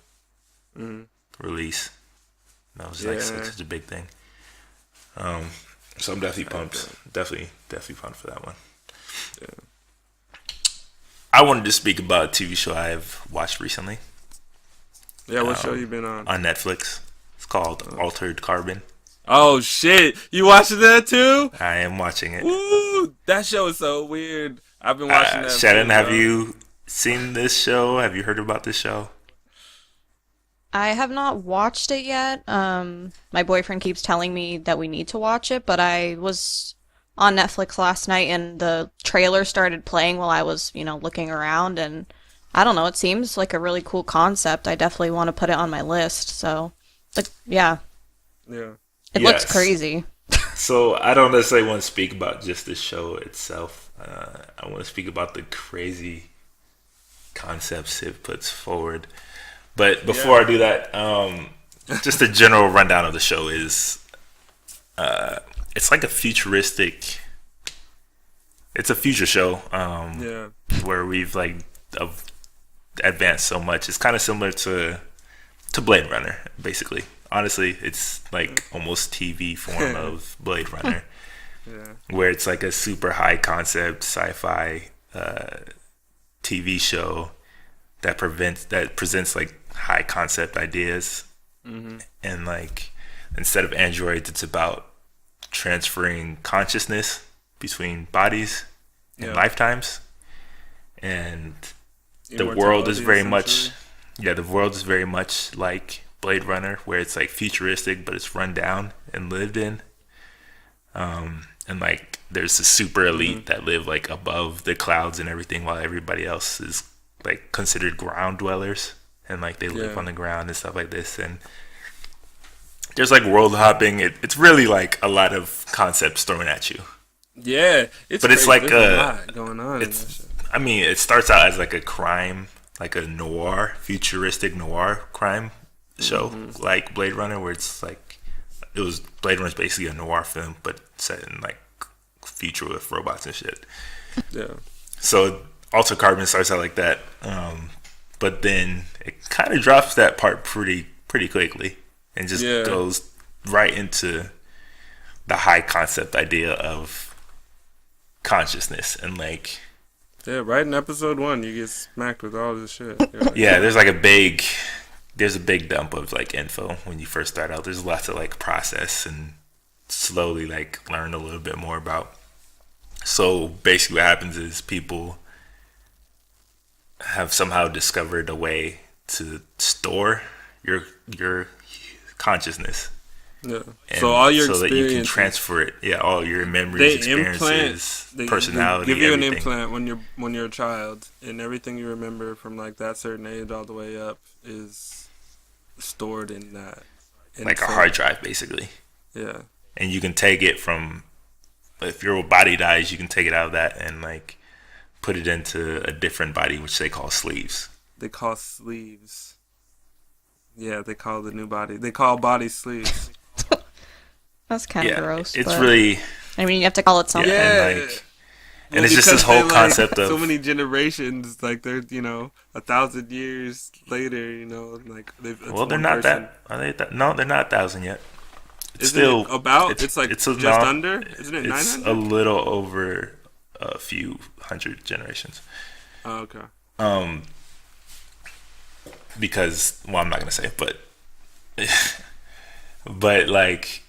A: release. That was like such a big thing. So I'm definitely pumped. Definitely pumped for that one. I wanted to speak about a TV show I've watched recently.
B: Yeah, what show you been on?
A: On Netflix. It's called Altered Carbon.
B: Oh shit! You watching that too?
A: I am watching it.
B: Ooh, that show is so weird. I've been watching that.
A: Shannon, have you seen this show? Have you heard about this show?
C: I have not watched it yet. My boyfriend keeps telling me that we need to watch it, but I was on Netflix last night and the trailer started playing while I was, looking around, and I don't know, it seems like a really cool concept. I definitely want to put it on my list. So, yeah.
B: Yeah.
C: It looks crazy.
A: So I don't necessarily want to speak about just the show itself. I want to speak about the crazy concepts it puts forward. But before I do that, just a general rundown of the show is, it's like a futuristic. It's a future show. Where we've like advanced so much. It's kind of similar to Blade Runner, basically. Honestly, it's like almost TV form of Blade Runner, where it's like a super high concept sci-fi TV show that presents like high concept ideas, and like instead of androids, it's about transferring consciousness between bodies in lifetimes, and the world is very much like Blade Runner, where it's like futuristic, but it's run down and lived in. And like there's the super elite that live like above the clouds and everything, while everybody else is like considered ground dwellers, and like they live on the ground and stuff like this. And there's like world hopping. It's really like a lot of concepts thrown at you.
B: Yeah,
A: it's like
B: a lot going on.
A: It starts out as like a crime, like a noir, futuristic noir crime show, like Blade Runner, where it's like Blade Runner's basically a noir film, but set in like future with robots and shit.
B: Yeah.
A: So Altered Carbon starts out like that, but then it kind of drops that part pretty quickly and just goes right into the high concept idea of consciousness and like.
B: Yeah, right in episode 1, you get smacked with all this shit.
A: Yeah, there's a big dump of like info when you first start out. There's lots of like process and slowly like learn a little bit more about. So basically what happens is people have somehow discovered a way to store your consciousness.
B: Yeah. So all your
A: so that you can transfer it. Yeah, all your memories, experiences, personality.
B: They give you
A: everything.
B: an implant when you're a child, and everything you remember from like that certain age all the way up is stored in that.
A: Like a hard drive, basically.
B: Yeah.
A: And you can take it from, if your body dies, you can take it out of that and like put it into a different body, which they call sleeves.
B: They call sleeves. Yeah, they call the new body. They call bodies sleeves.
C: That's kind of gross.
A: It's really.
C: I mean, you have to call it something.
B: Yeah.
A: And it's just this whole concept of
B: so many generations, like they're 1,000 years later, like
A: they're not that. Are they that? No, they're not 1,000 yet. It's
B: Isn't
A: still
B: it about. It's like
A: it's
B: just under. Isn't it 900?
A: It's a little over a few hundred generations.
B: Oh, okay.
A: Because I'm not gonna say it, but like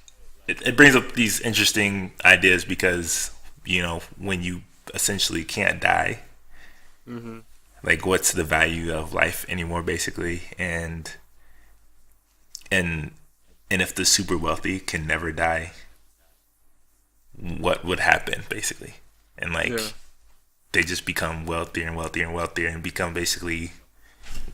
A: it brings up these interesting ideas because when you essentially can't die, like what's the value of life anymore, basically, and if the super wealthy can never die, what would happen, basically? And like they just become wealthier and wealthier and wealthier and become basically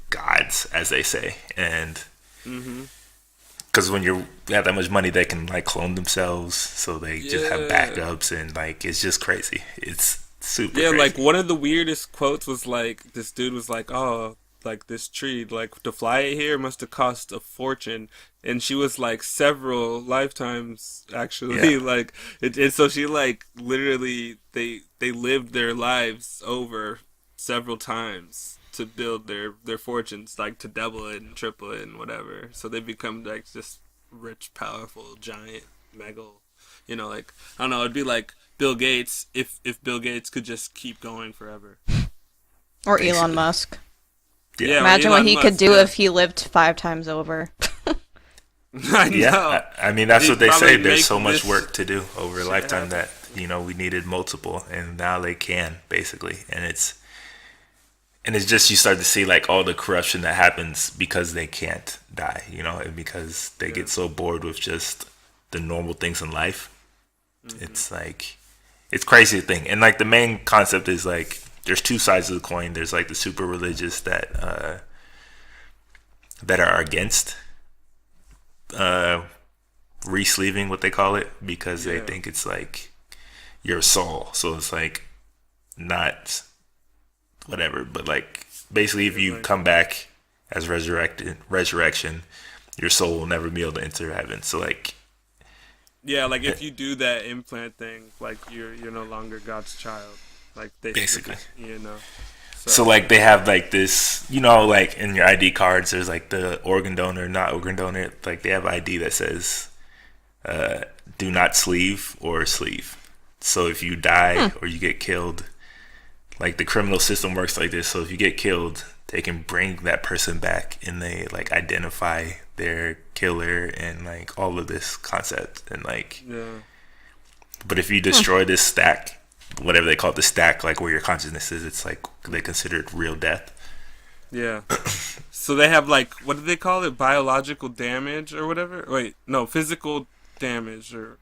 A: gods, as they say. And because when you have that much money, they can like clone themselves, so they just have backups, and like it's just crazy. It's super crazy.
B: Like one of the weirdest quotes was like, this dude was like, oh, like this tree, like to fly it here must have cost a fortune, and she was like several lifetimes actually,
A: Yeah,
B: like and so she like literally they lived their lives over several times to build their fortunes, like to double it and triple it and whatever. So they become like just rich, powerful, giant, mega. Like I don't know. It'd be like Bill Gates if Bill Gates could just keep going forever.
C: Or Elon
A: basically.
C: Musk.
A: Yeah,
B: Yeah, or
C: Imagine what
B: Elon
C: he could
B: Musk,
C: do
B: yeah.
C: if he lived 5 times over.
B: I
A: yeah.
B: know.
A: I mean, that's
B: He'd
A: what they
B: probably
A: say. There's
B: make
A: so much
B: this
A: work to do over a
B: shit
A: lifetime
B: happen.
A: that we needed multiple, and now they can basically, and it's just you start to see like all the corruption that happens because they can't die, and because they
B: Yeah.
A: get so bored with just the normal things in life.
B: Mm-hmm.
A: It's like it's crazy to think, and like the main concept is like there's two sides of the coin. There's like the super religious that are against resleeving, what they call it, because they
B: Yeah.
A: think it's like your soul. So it's like not whatever, but like basically if you
B: Like,
A: come back as resurrection, your soul will never be able to enter heaven. So like
B: yeah, like if you do that implant thing, like you're no longer God's child. Like they
A: basically. So
B: So
A: like they have like this, like in your ID cards, there's like the organ donor, not organ donor. Like they have ID that says, "Do not sleeve or sleeve." So if you die or you get killed, like the criminal system works like this. So if you get killed, they can bring that person back and they like identify their killer and like all of this concept and like.
B: yeah.
A: But if you destroy this stack, whatever they call it, the stack, like where your consciousness is, it's like they consider it real death.
B: Yeah. So they have like what do they call it? Biological damage or whatever? Wait, no, physical damage or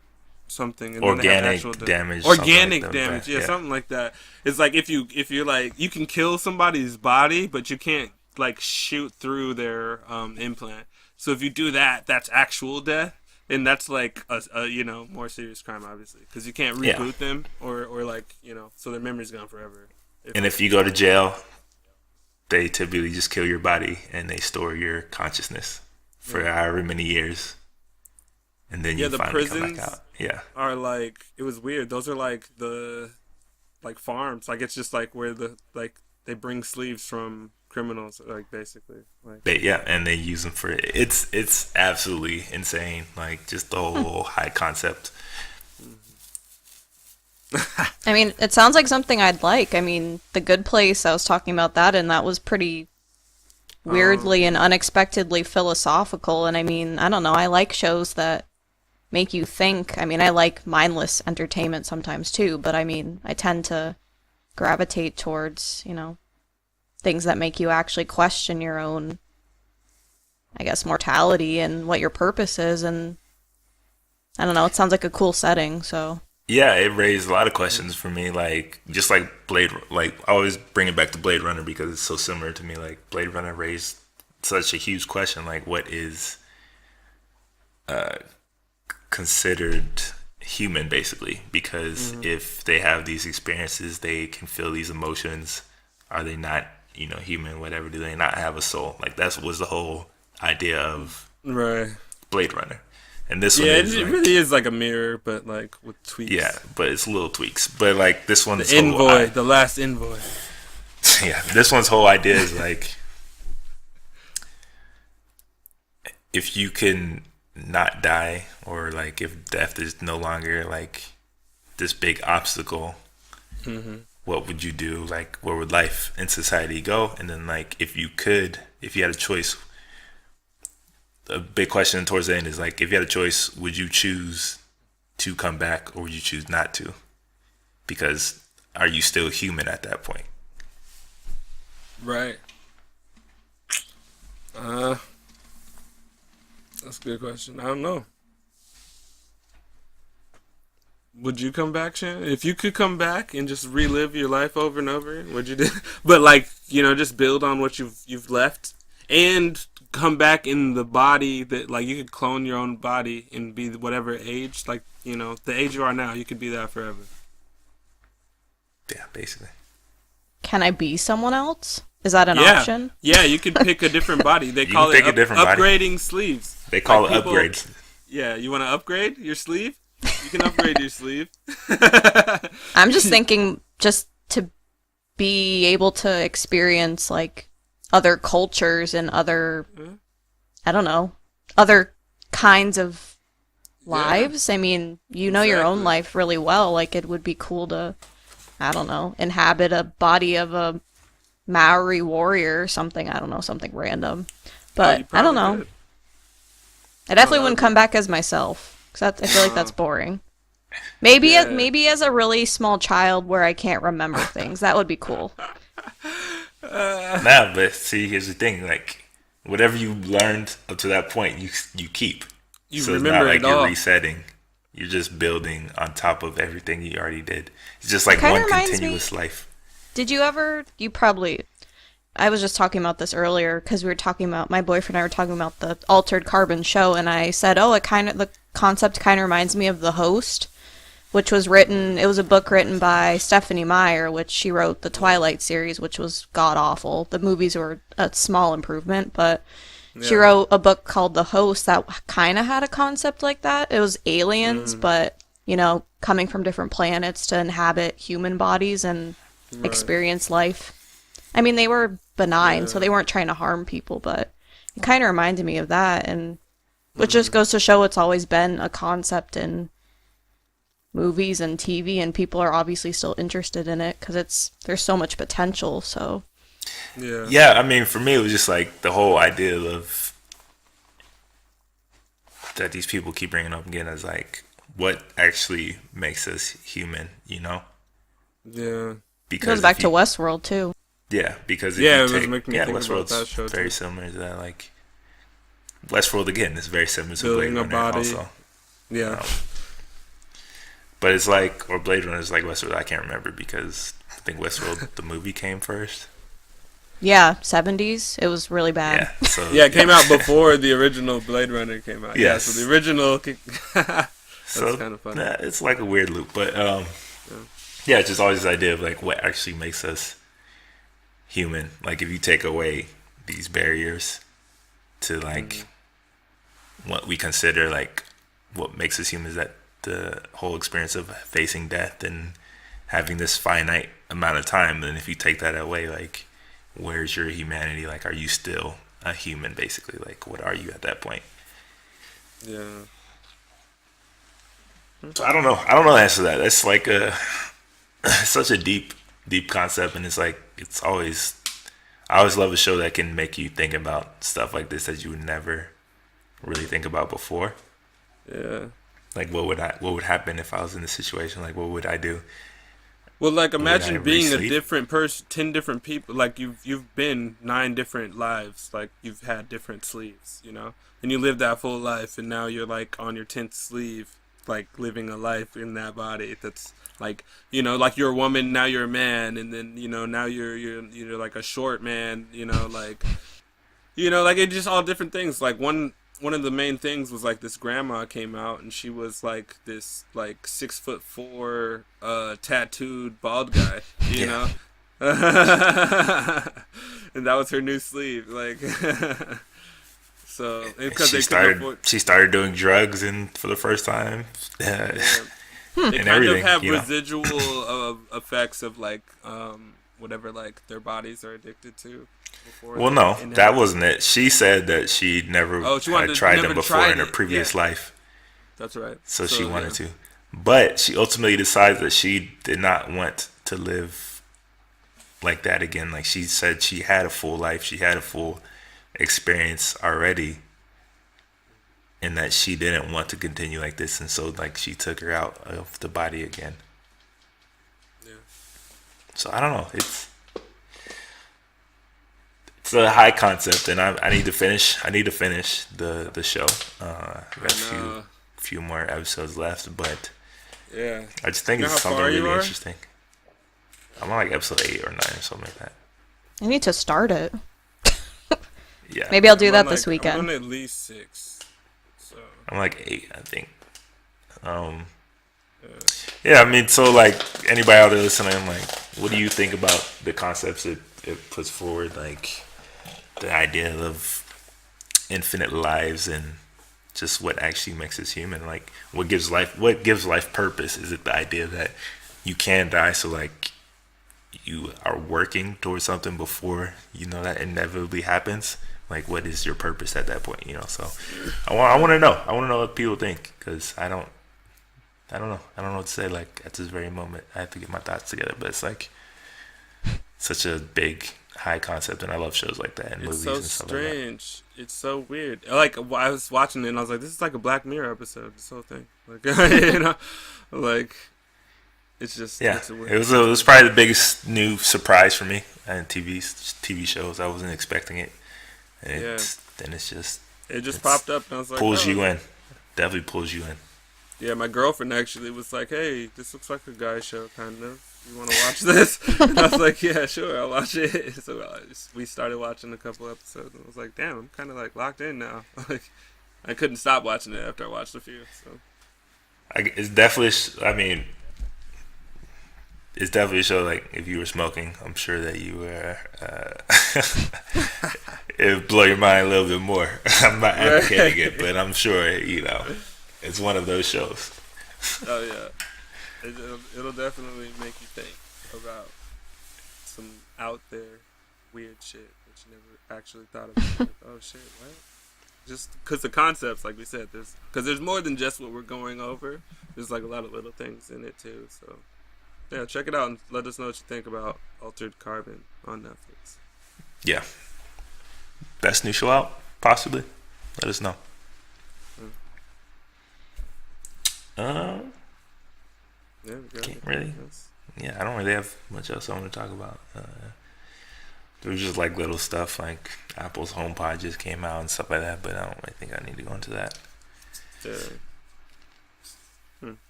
B: something. And then they have actual
A: Organic damage.
B: Organic
A: something like
B: damage,
A: that.
B: yeah, something like that. It's like if you're like you can kill somebody's body, but you can't like shoot through their implant. So if you do that, that's actual death. And that's like a more serious crime, obviously, because you can't
A: Yeah.
B: reboot them or like so their memory's gone forever.
A: And if you go to jail, they typically just kill your body and they store your consciousness for however many years, and then
B: Yeah,
A: you
B: the
A: finally come back
B: prisons
A: out. Yeah,
B: are like it was weird. Those are like the like farms. Like it's just like where they bring sleeves from criminals, like basically. Like
A: and they use them for it's absolutely insane. Like just the whole high concept.
C: I mean, it sounds like something I'd like. I mean, The Good Place, I was talking about that, and that was pretty weirdly and unexpectedly philosophical. And I mean, I don't know, I like shows that make you think. I mean, I like mindless entertainment sometimes too, but I mean, I tend to gravitate towards, things that make you actually question your own, I guess, mortality and what your purpose is. And I don't know, it sounds like a cool setting, so.
A: Yeah, it raised a lot of questions for me. Like just like like I always bring it back to Blade Runner because it's so similar to me. Like Blade Runner raised such a huge question. Like what is considered human, basically? Because if they have these experiences, they can feel these emotions. Are they not, human? Whatever. Do they not have a soul? Like that was the whole idea of
B: right.
A: Blade Runner. And this one
B: Yeah,
A: is
B: it
A: like,
B: really is like a mirror, but like with tweaks.
A: yeah, but it's little tweaks. But like this one's
B: The envoy, the last envoy.
A: yeah, this one's whole idea is like if you can not die, or like if death is no longer like this big obstacle, what would you do? Like where would life and society go? And then like if you had a choice, a big question towards the end is like if you had a choice, would you choose to come back or would you choose not to? Because are you still human at that point?
B: Right. That's a good question. I don't know. Would you come back, Shannon? If you could come back and just relive your life over and over, would you do? But like, just build on what you've left and come back in the body that like you could clone your own body and be whatever age, like, the age you are now, you could be that forever.
A: Yeah, basically.
C: Can I be someone else? Is that an option?
B: Yeah, you can pick a different body. They call it upgrading sleeves.
A: They call it upgrades.
B: Yeah, you want to upgrade your sleeve? You can upgrade your sleeve.
C: I'm just thinking just to be able to experience like other cultures and other, I don't know, other kinds of lives. I mean, you know your own life really well. Like it would be cool to, I don't know, inhabit a body of a Maori warrior or something. I don't know, something random. But I don't know. Could. I definitely wouldn't come back as myself, because I feel like that's boring. Maybe as a really small child where I can't remember things. That would be cool.
A: Nah, but see, here's the thing. Like, whatever you learned up to that point, you keep. So it's not like you're resetting. You're just building on top of everything you already did. It's just like one continuous life.
C: Did you ever, I was just talking about this earlier because we were talking about, my boyfriend and I were talking about the Altered Carbon show, and I said, the concept kind of reminds me of The Host, which was it was a book written by Stephanie Meyer, which she wrote the Twilight series, which was god-awful. The movies were a small improvement, but she wrote a book called The Host that kind of had a concept like that. It was aliens, but, coming from different planets to inhabit human bodies and experience life. I mean, they were benign, so they weren't trying to harm people, but it kind of reminded me of that, and which just goes to show it's always been a concept in movies and TV, and people are obviously still interested in it because there's so much potential. So
A: yeah, I mean, for me, it was just like the whole idea of that these people keep bringing up again as like what actually makes us human,
B: Yeah,
C: because it goes back to Westworld too.
A: Yeah, because
B: it was making me think
A: Westworld's
B: about that show
A: very
B: too.
A: similar to that. Like Westworld again is very similar to Blade Runner also.
B: Yeah,
A: but it's like, or Blade Runner is like Westworld. I can't remember because I think Westworld the movie came first.
C: Yeah, 70s. It was really bad.
A: Yeah, so,
B: it came out before the original Blade Runner came out. Yes. Yeah, so the original. That's kind of funny.
A: It's like a weird loop, but it's just always this idea of like what actually makes us human. Like if you take away these barriers to like what we consider like what makes us human, is that the whole experience of facing death and having this finite amount of time. And if you take that away, like where's your humanity? Like, are you still a human basically? Like, what are you at that point?
B: Yeah.
A: So I don't know the answer to that. It's like such a deep concept, and it's like I always love a show that can make you think about stuff like this that you would never really think about before.
B: Yeah.
A: Like what would happen if I was in this situation? Like what would I do?
B: Well, like imagine being a different person, 10 different people. Like you've been 9 different lives. Like you've had different sleeves, and you lived that full life, and now you're like on your 10th sleeve, like living a life in that body. That's like, like you're a woman, now you're a man, and then now you're like a short man, like it's just all different things. Like one of the main things was like this grandma came out, and she was like this like 6'4" tattooed bald guy, you know, and that was her new sleeve, like. So because
A: she started doing drugs and for the first time.
B: They kind of have residual effects of like whatever like their bodies are addicted to.
A: Well, no, that wasn't it. She said that she never had tried them before in her previous life.
B: That's right.
A: So she wanted to. But she ultimately decided that she did not want to live like that again. Like she said she had a full life. She had a full experience already. And that she didn't want to continue like this. And so like she took her out of the body again.
B: Yeah.
A: So I don't know. It's a high concept, and I need to finish. The show. I got a few more episodes left, but
B: yeah,
A: I just think it's something really interesting. I'm on like episode 8 or 9 or something like that.
C: I need to start it.
A: Yeah,
C: maybe I'll do that this weekend.
B: I'm on at least 6. So
A: I'm like 8, I think. Yeah, I mean, so like anybody out there listening, like, what do you think about the concepts? If it puts forward like the idea of infinite lives and just what actually makes us human. Like what gives life purpose? Is it the idea that you can die, so like you are working towards something before you know that inevitably happens? Like what is your purpose at that point? So I want to know. I want to know what people think, because I don't know. I don't know what to say. Like at this very moment, I have to get my thoughts together. But it's like such a big, high concept, and I love shows like that and
B: It's
A: movies
B: so
A: and stuff like that.
B: strange. It's so weird. Like I was watching it and I was like, this is like a Black Mirror episode. This whole thing, like like it's just
A: Yeah,
B: it's a weird.
A: it was probably the biggest new surprise for me in TV shows. I wasn't expecting it, and then it's just
B: It just popped up and I was like,
A: pulls
B: oh.
A: you in. Definitely pulls you in.
B: Yeah, my girlfriend actually was like, hey, this looks like a guy show, kind of. You want to watch this? And I was like, yeah, sure, I'll watch it. So we started watching a couple episodes, and I was like, damn, I'm kind of like locked in now. Like, I couldn't stop watching it after I watched a few. So
A: It's definitely. I mean, it's definitely a show. Like if you were smoking, I'm sure that you were. It would blow your mind a little bit more. I'm not advocating it, but I'm sure it's one of those shows.
B: oh yeah, it'll definitely make you think about some out there weird shit that you never actually thought about. Like, oh shit, what? Just because the concepts, like we said, there's more than just what we're going over. There's like a lot of little things in it too. So yeah, check it out and let us know what you think about Altered Carbon on Netflix.
A: Yeah. Best new show out, possibly. Let us know.
B: Yeah, we got
A: Can't
B: it.
A: really.
B: Yes.
A: Yeah, I don't really have much else I want to talk about. There was just like little stuff, like Apple's HomePod just came out and stuff like that, but I don't really think I need to go into that.
B: Yeah.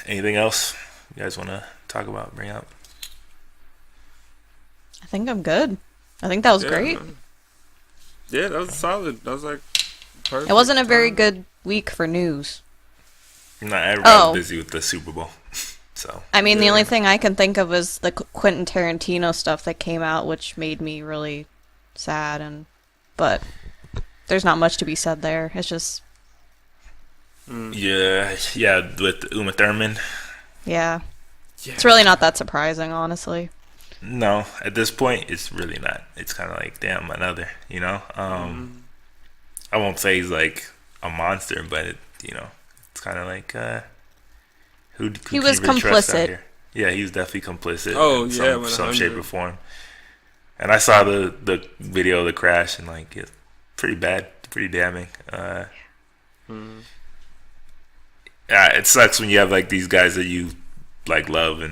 A: Anything else you guys want to talk about, bring up?
C: I think I'm good. I think that was great.
B: Man. Yeah, that was solid. That was like perfect.
C: It wasn't a very good week for news.
A: Not everybody's busy with the Super Bowl, so.
C: I mean, the only thing I can think of is the Quentin Tarantino stuff that came out, which made me really sad. But there's not much to be said there. It's just.
A: Yeah, with Uma Thurman.
C: Yeah. It's really not that surprising, honestly.
A: No, at this point, it's really not. It's kind of like, damn, another, I won't say he's like a monster, but, it's kind of like, who
C: he was
A: can you really trust out
C: complicit.
A: here? Yeah, he was definitely complicit.
B: Oh,
A: in
B: yeah,
A: some shape or form. And I saw the video of the crash, and like, it's pretty bad, pretty damning. It sucks when you have like these guys that you like love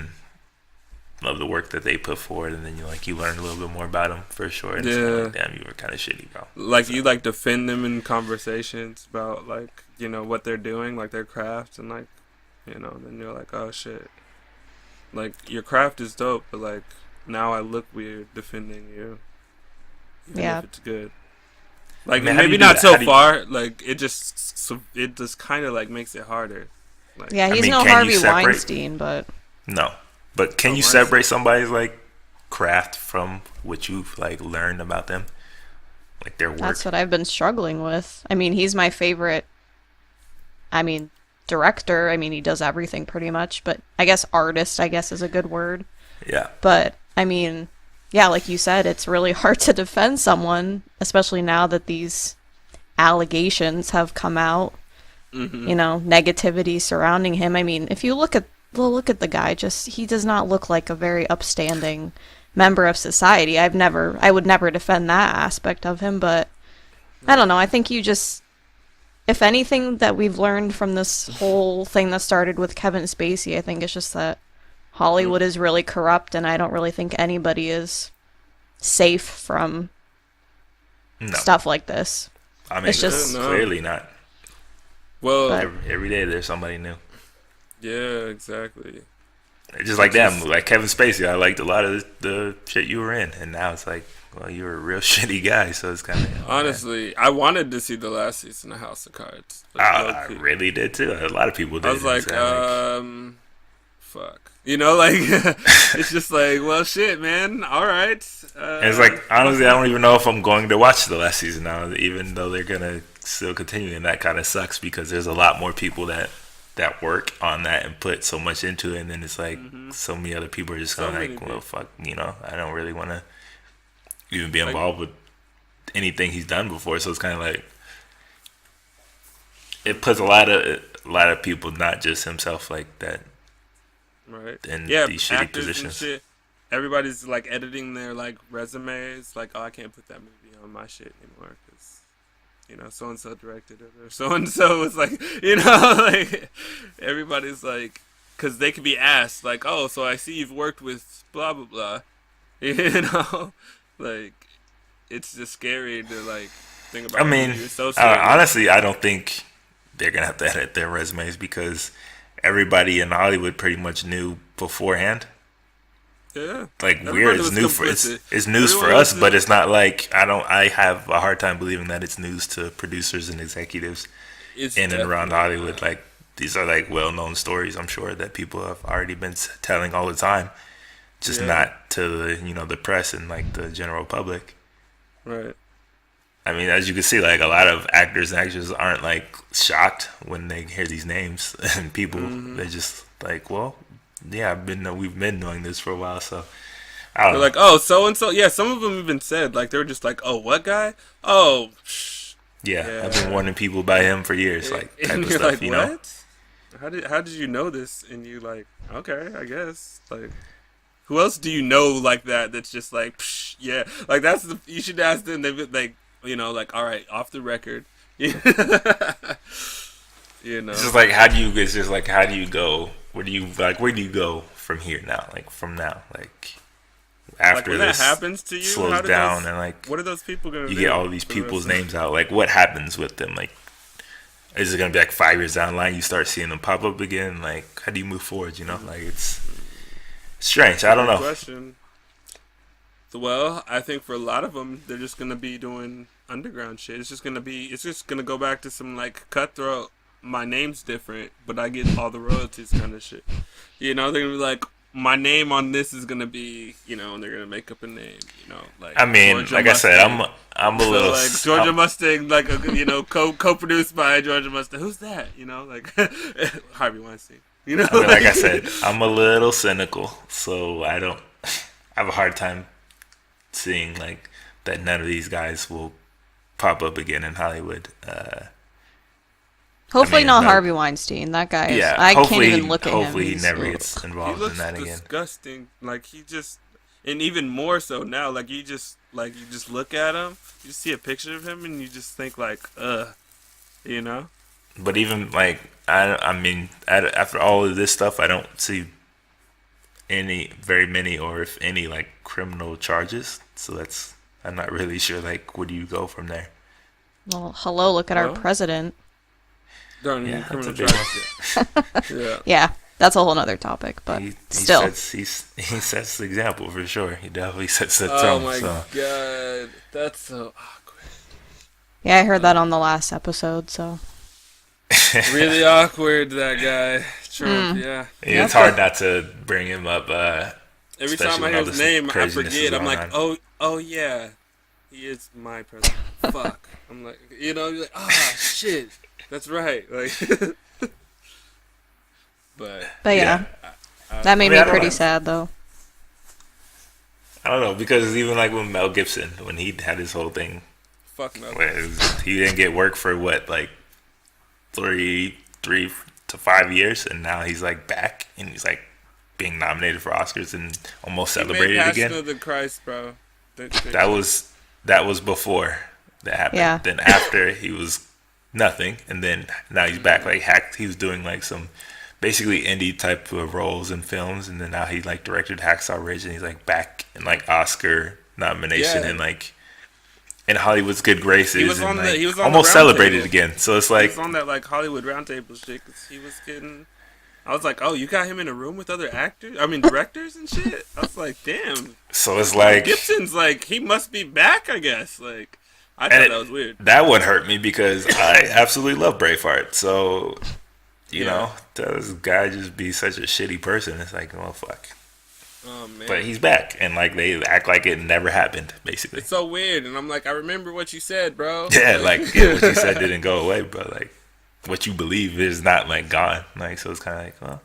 A: the work that they put forward, and then you learn a little bit more about them for sure. And it's kinda like, damn, you were kind of shitty, bro.
B: Like you like defend them in conversations about like what they're doing, like their craft, and like then you're like, oh shit, like your craft is dope, but like now I look weird defending you. Even if it's good. Like maybe not so far. Like it just kind of like makes it harder. Like,
C: yeah, he's no Harvey Weinstein, but
A: no. But can you separate somebody's like craft from what you've like learned about them, like their work?
C: That's what I've been struggling with. I mean, he's my favorite. Director. I mean, he does everything pretty much, but I guess artist, is a good word.
A: Yeah.
C: But I mean, yeah, like you said, it's really hard to defend someone, especially now that these allegations have come out.
B: Mm-hmm.
C: Negativity surrounding him. I mean, if you look at the guy, he does not look like a very upstanding member of society. I would never defend that aspect of him, but I don't know. I think if anything that we've learned from this whole thing that started with Kevin Spacey, I think it's just that Hollywood is really corrupt, and I don't really think anybody is safe from stuff like this.
A: I mean,
C: it's just
A: clearly not.
B: Well,
A: every day there's somebody new.
B: Yeah, exactly.
A: It's just like them, like Kevin Spacey. I liked a lot of the shit you were in, and now it's like, well, you were a real shitty guy, so it's kind of...
B: Honestly, I wanted to see the last season of House of Cards.
A: I really did, too. A lot of people did.
B: I was like, fuck? You know, like it's just like, well, shit, man. All right.
A: And it's like, honestly, I don't even know if I'm going to watch the last season now, even though they're gonna still continue, and that kind of sucks because there's a lot more people that work on that and put so much into it, and then it's like so many other people are just
B: So
A: going
B: many
A: like,
B: people.
A: well, fuck, I don't really want to even be involved with anything he's done before. So it's kind of like it puts a lot of people, not just himself, like that,
B: Right.
A: in
B: Yeah,
A: these shitty
B: actors and
A: positions.
B: shit. Everybody's like editing their like resumes. Like, oh, I can't put that movie on my shit anymore because so and so directed it or so and so was like, like everybody's like, because they could be asked like, oh, so I see you've worked with blah blah blah, like it's just scary to like think about.
A: I mean,
B: who you associate with.
A: honestly, I don't think they're gonna have to edit their resumes because everybody in Hollywood pretty much knew beforehand.
B: Yeah,
A: Like
B: everybody
A: it's
B: was
A: new for
B: complicit.
A: it's news for
B: Everyone
A: us,
B: was
A: but it's not like I have a hard time believing that it's news to producers and executives
B: It's
A: in and around
B: definitely
A: Hollywood. Like these are like well-known stories. I'm sure that people have already been telling all the time, just
B: Yeah.
A: not to the press and like the general public.
B: right.
A: I mean, as you can see, like a lot of actors and actresses aren't like shocked when they hear these names, and people they're just like, well, yeah, we've been doing this for a while, so I don't
B: They're
A: know.
B: like, oh, so and so. Yeah, some of them even said like they were just like, oh, what guy? Oh,
A: Yeah, I've
B: Yeah.
A: been warning people about him for years, like type
B: and
A: of
B: you're
A: stuff,
B: like,
A: you know.
B: what? How did you know this? And you like, okay, I guess. Like, who else do you know like that? That's just like, yeah, like you should ask them. They've been like, like, all right, off the record,
A: It's just like how do you go? Where do you go from here now? Like from now, like
B: Like
A: after
B: when that
A: this
B: happens to you, how
A: slows
B: do
A: down
B: those,
A: and like
B: what are those people gonna
A: you
B: do?
A: get all these
B: for the
A: people's
B: rest of-
A: names out. Like what happens with them? Like is it gonna be like 5 years down the line you start seeing them pop up again? Like how do you move forward? Like it's strange. I don't
B: Good
A: know.
B: question. Well, I think for a lot of them, they're just gonna be doing underground shit. It's just gonna go back to some like cutthroat. My name's different, but I get all the royalties kind of shit. They're gonna be like, my name on this is gonna be, and they're gonna make up a name. Like
A: I mean,
B: Georgia
A: like I said,
B: Mustang.
A: I'm a
B: So,
A: little
B: like Georgia Mustang, like co-produced by Georgia Mustang. Who's that? Like Harvey Weinstein.
A: I mean, like I said, I'm a little cynical, so I have a hard time seeing like that none of these guys will pop up again in Hollywood.
C: Hopefully
A: mean,
C: not
A: no-
C: Harvey Weinstein. That guy is.
A: Yeah,
C: I can't
A: hopefully,
C: even look at him.
A: hopefully he
C: He's-
A: never
C: ugh.
A: gets
B: He
A: involved
B: looks
A: in that again.
B: disgusting. Like and even more so now. Like you just look at him, you just see a picture of him, and you just think like,
A: But even like I mean, after all of this stuff, I don't see very many, or if any, like criminal charges. So I'm not really sure. Like, where do you go from there?
C: Well, hello, look at our
B: Well,
C: president.
B: darn
A: Yeah,
B: criminal
A: that's a big
B: charges. Yeah.
C: Yeah, that's a whole nother topic, but
A: He
C: still.
A: he sets the example for sure. He definitely sets the
B: Oh
A: tone.
B: my
A: So.
B: god, that's so awkward.
C: Yeah, I heard that on the last episode, so.
B: Really awkward, that guy. Trump, yeah.
A: Yeah, it's hard not to bring him up.
B: Every
A: Especially
B: time I
A: when
B: hear
A: all
B: his
A: this
B: name, I
A: craziness is
B: forget. I'm
A: going
B: like,
A: on.
B: oh yeah, he is my president. Fuck. I'm like, you're like, shit, that's right. Like, but
C: But yeah, that made
A: I mean, I
C: me
A: don't
C: pretty
A: know.
C: sad, though.
A: I don't know, because even like with Mel Gibson, when he had his whole thing,
B: fuck no.
A: he didn't get work for what, like 3 to 5 years, and now he's like back and he's like being nominated for Oscars and almost
B: He made
A: celebrated
B: Passion
A: again.
B: of the Christ, bro.
A: That was before that happened.
C: Yeah.
A: Then after he was nothing, and then now he's back. Like he was doing like some basically indie type of roles in films, and then now he like directed Hacksaw Ridge, and he's like back in like Oscar nomination
B: Yeah.
A: and like in Hollywood's good graces.
B: He was
A: and,
B: on the-
A: like,
B: he was on the
A: almost
B: round
A: celebrated
B: table.
A: again. So it's
B: He
A: like
B: was on that like Hollywood roundtable shit 'cause he was getting. I was like, oh, you got him in a room with other actors? I mean, directors and shit. I was like, damn.
A: so it's like
B: Gibson's like, he must be back, I guess. Like, I
A: And
B: thought
A: it-
B: that was weird.
A: that would hurt me because I absolutely love Braveheart. So you know, this guy just be such a shitty person. It's like, oh fuck.
B: Oh man.
A: But he's back, and like they act like it never happened, basically.
B: It's so weird, and I'm like, I remember what you said, bro.
A: Yeah, like yeah, what you said didn't go away, but like what you believe is not like gone. Like so, it's kind of like, well.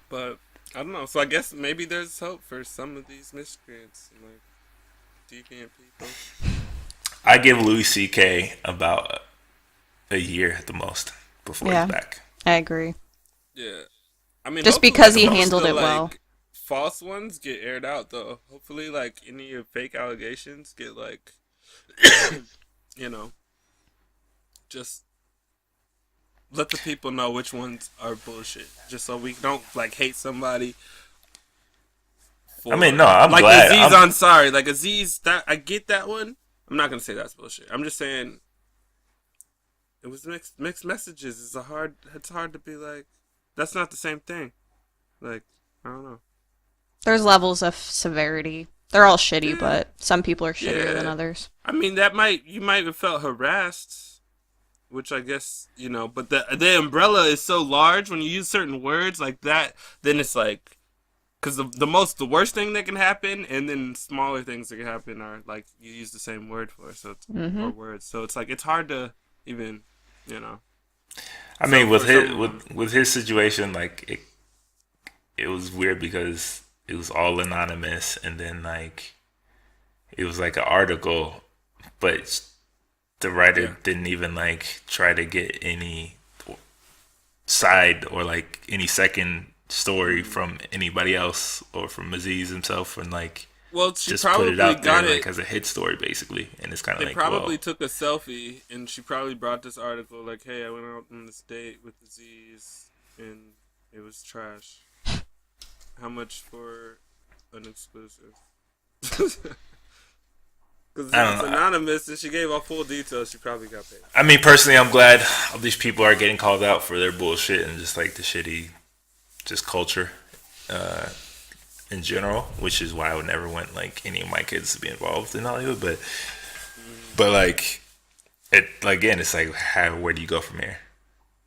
B: But I don't know. So I guess maybe there's hope for some of these miscreants, like deviant people.
A: I give Louis C.K. about a year at the most before he's back.
C: I agree.
B: Yeah. I mean,
C: just because he handled it well.
B: False ones get aired out, though. Hopefully, like, any of fake allegations get, like, you know, just let the people know which ones are bullshit. Just so we don't, like, hate somebody.
A: I mean, no, I'm
B: like
A: glad.
B: Aziz Ansari. Like, Aziz, I get that one. I'm not going to say that's bullshit. I'm just saying it was mixed messages. It's hard to be like, that's not the same thing. Like, I don't know.
C: There's levels of severity. They're all shitty, but some people are shittier than others.
B: I mean, you might have felt harassed, which I guess, you know, but the umbrella is so large when you use certain words like that, then it's like, because the worst thing that can happen, and then smaller things that can happen are like you use the same word for, so it's more words. So it's like it's hard to even, you know.
A: I mean, with his situation, like it was weird because it was all anonymous, and then like it was like an article, but the writer didn't even like try to get any side or like any second story from anybody else or from Aziz himself, and like
B: she
A: just
B: probably
A: put it out
B: got
A: there
B: it
A: like as a hit story basically, and it's kind of
B: they
A: like
B: probably took a selfie, and she probably brought this article like, hey, I went out on this date with Aziz and it was trash. How much for an exclusive? Because it's anonymous, and she gave all full details. She probably got paid.
A: I mean, personally, I'm glad all these people are getting called out for their bullshit and just like the shitty, just culture in general. Which is why I would never want like any of my kids to be involved in Hollywood. But like, again, it's like, where do you go from here?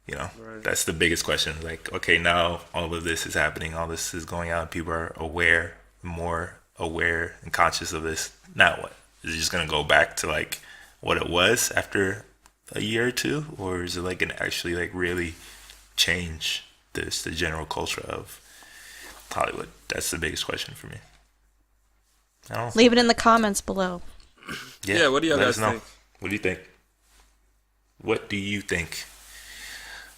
A: You know, that's the biggest question. Like, okay, now all of this is happening, all this is going on, people are more aware and conscious of this. Now what? Is it just gonna go back to like what it was after a year or two, or is it like gonna actually like really change the general culture of Hollywood? That's the biggest question for me. I don't know.
C: Leave it in the comments below.
B: Yeah, what do you guys think?
A: What do you think? What do you think?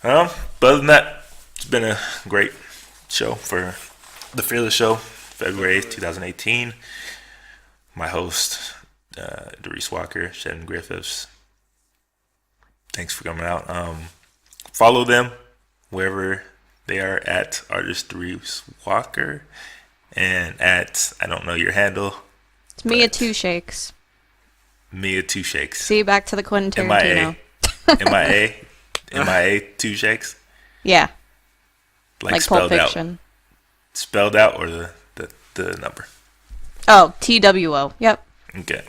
A: But other than that, it's been a great show for the Fearless Show, February 8th, 2018. My host, Doris Walker, Shannon Griffiths. Thanks for coming out. Follow them wherever they are at Artist Doris Walker and at, I don't know your handle.
C: It's Mia Two Shakes.
A: Mia Two Shakes.
C: See, back to the Quentin Tarantino.
A: MIA Two Shakes?
C: Yeah.
A: Like
C: Pulp Fiction.
A: Spelled out or the number?
C: Oh, TWO. Yep.
A: Okay.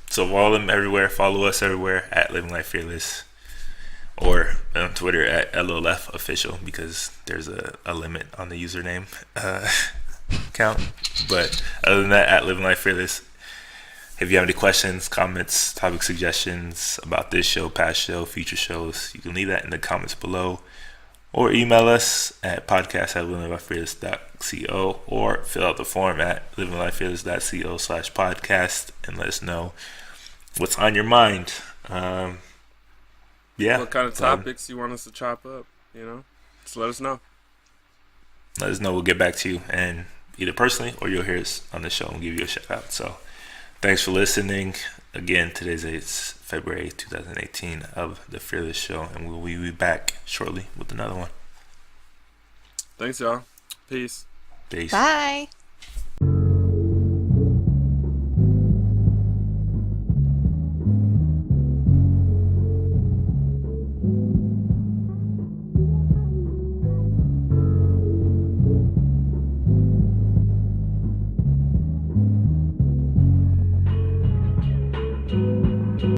A: So follow them everywhere. Follow us everywhere at Living Life Fearless. Or on Twitter at LOLF Official, because there's a limit on the username count. But other than that, at Living Life Fearless. If you have any questions, comments, topic suggestions about this show, past show, future shows, you can leave that in the comments below. Or email us at podcast@livinglifefearless.co, or fill out the form at livinglifefearless.co/podcast and let us know what's on your mind.
B: What kind of topics you want us to chop up, you know? Just let us know.
A: Let us know. We'll get back to you, and either personally or you'll hear us on the show and give you a shout out. So thanks for listening. Again, today's February 2018 of The Fearless Show, and we'll be back shortly with another one.
B: Thanks, y'all. Peace.
A: Peace.
C: Bye.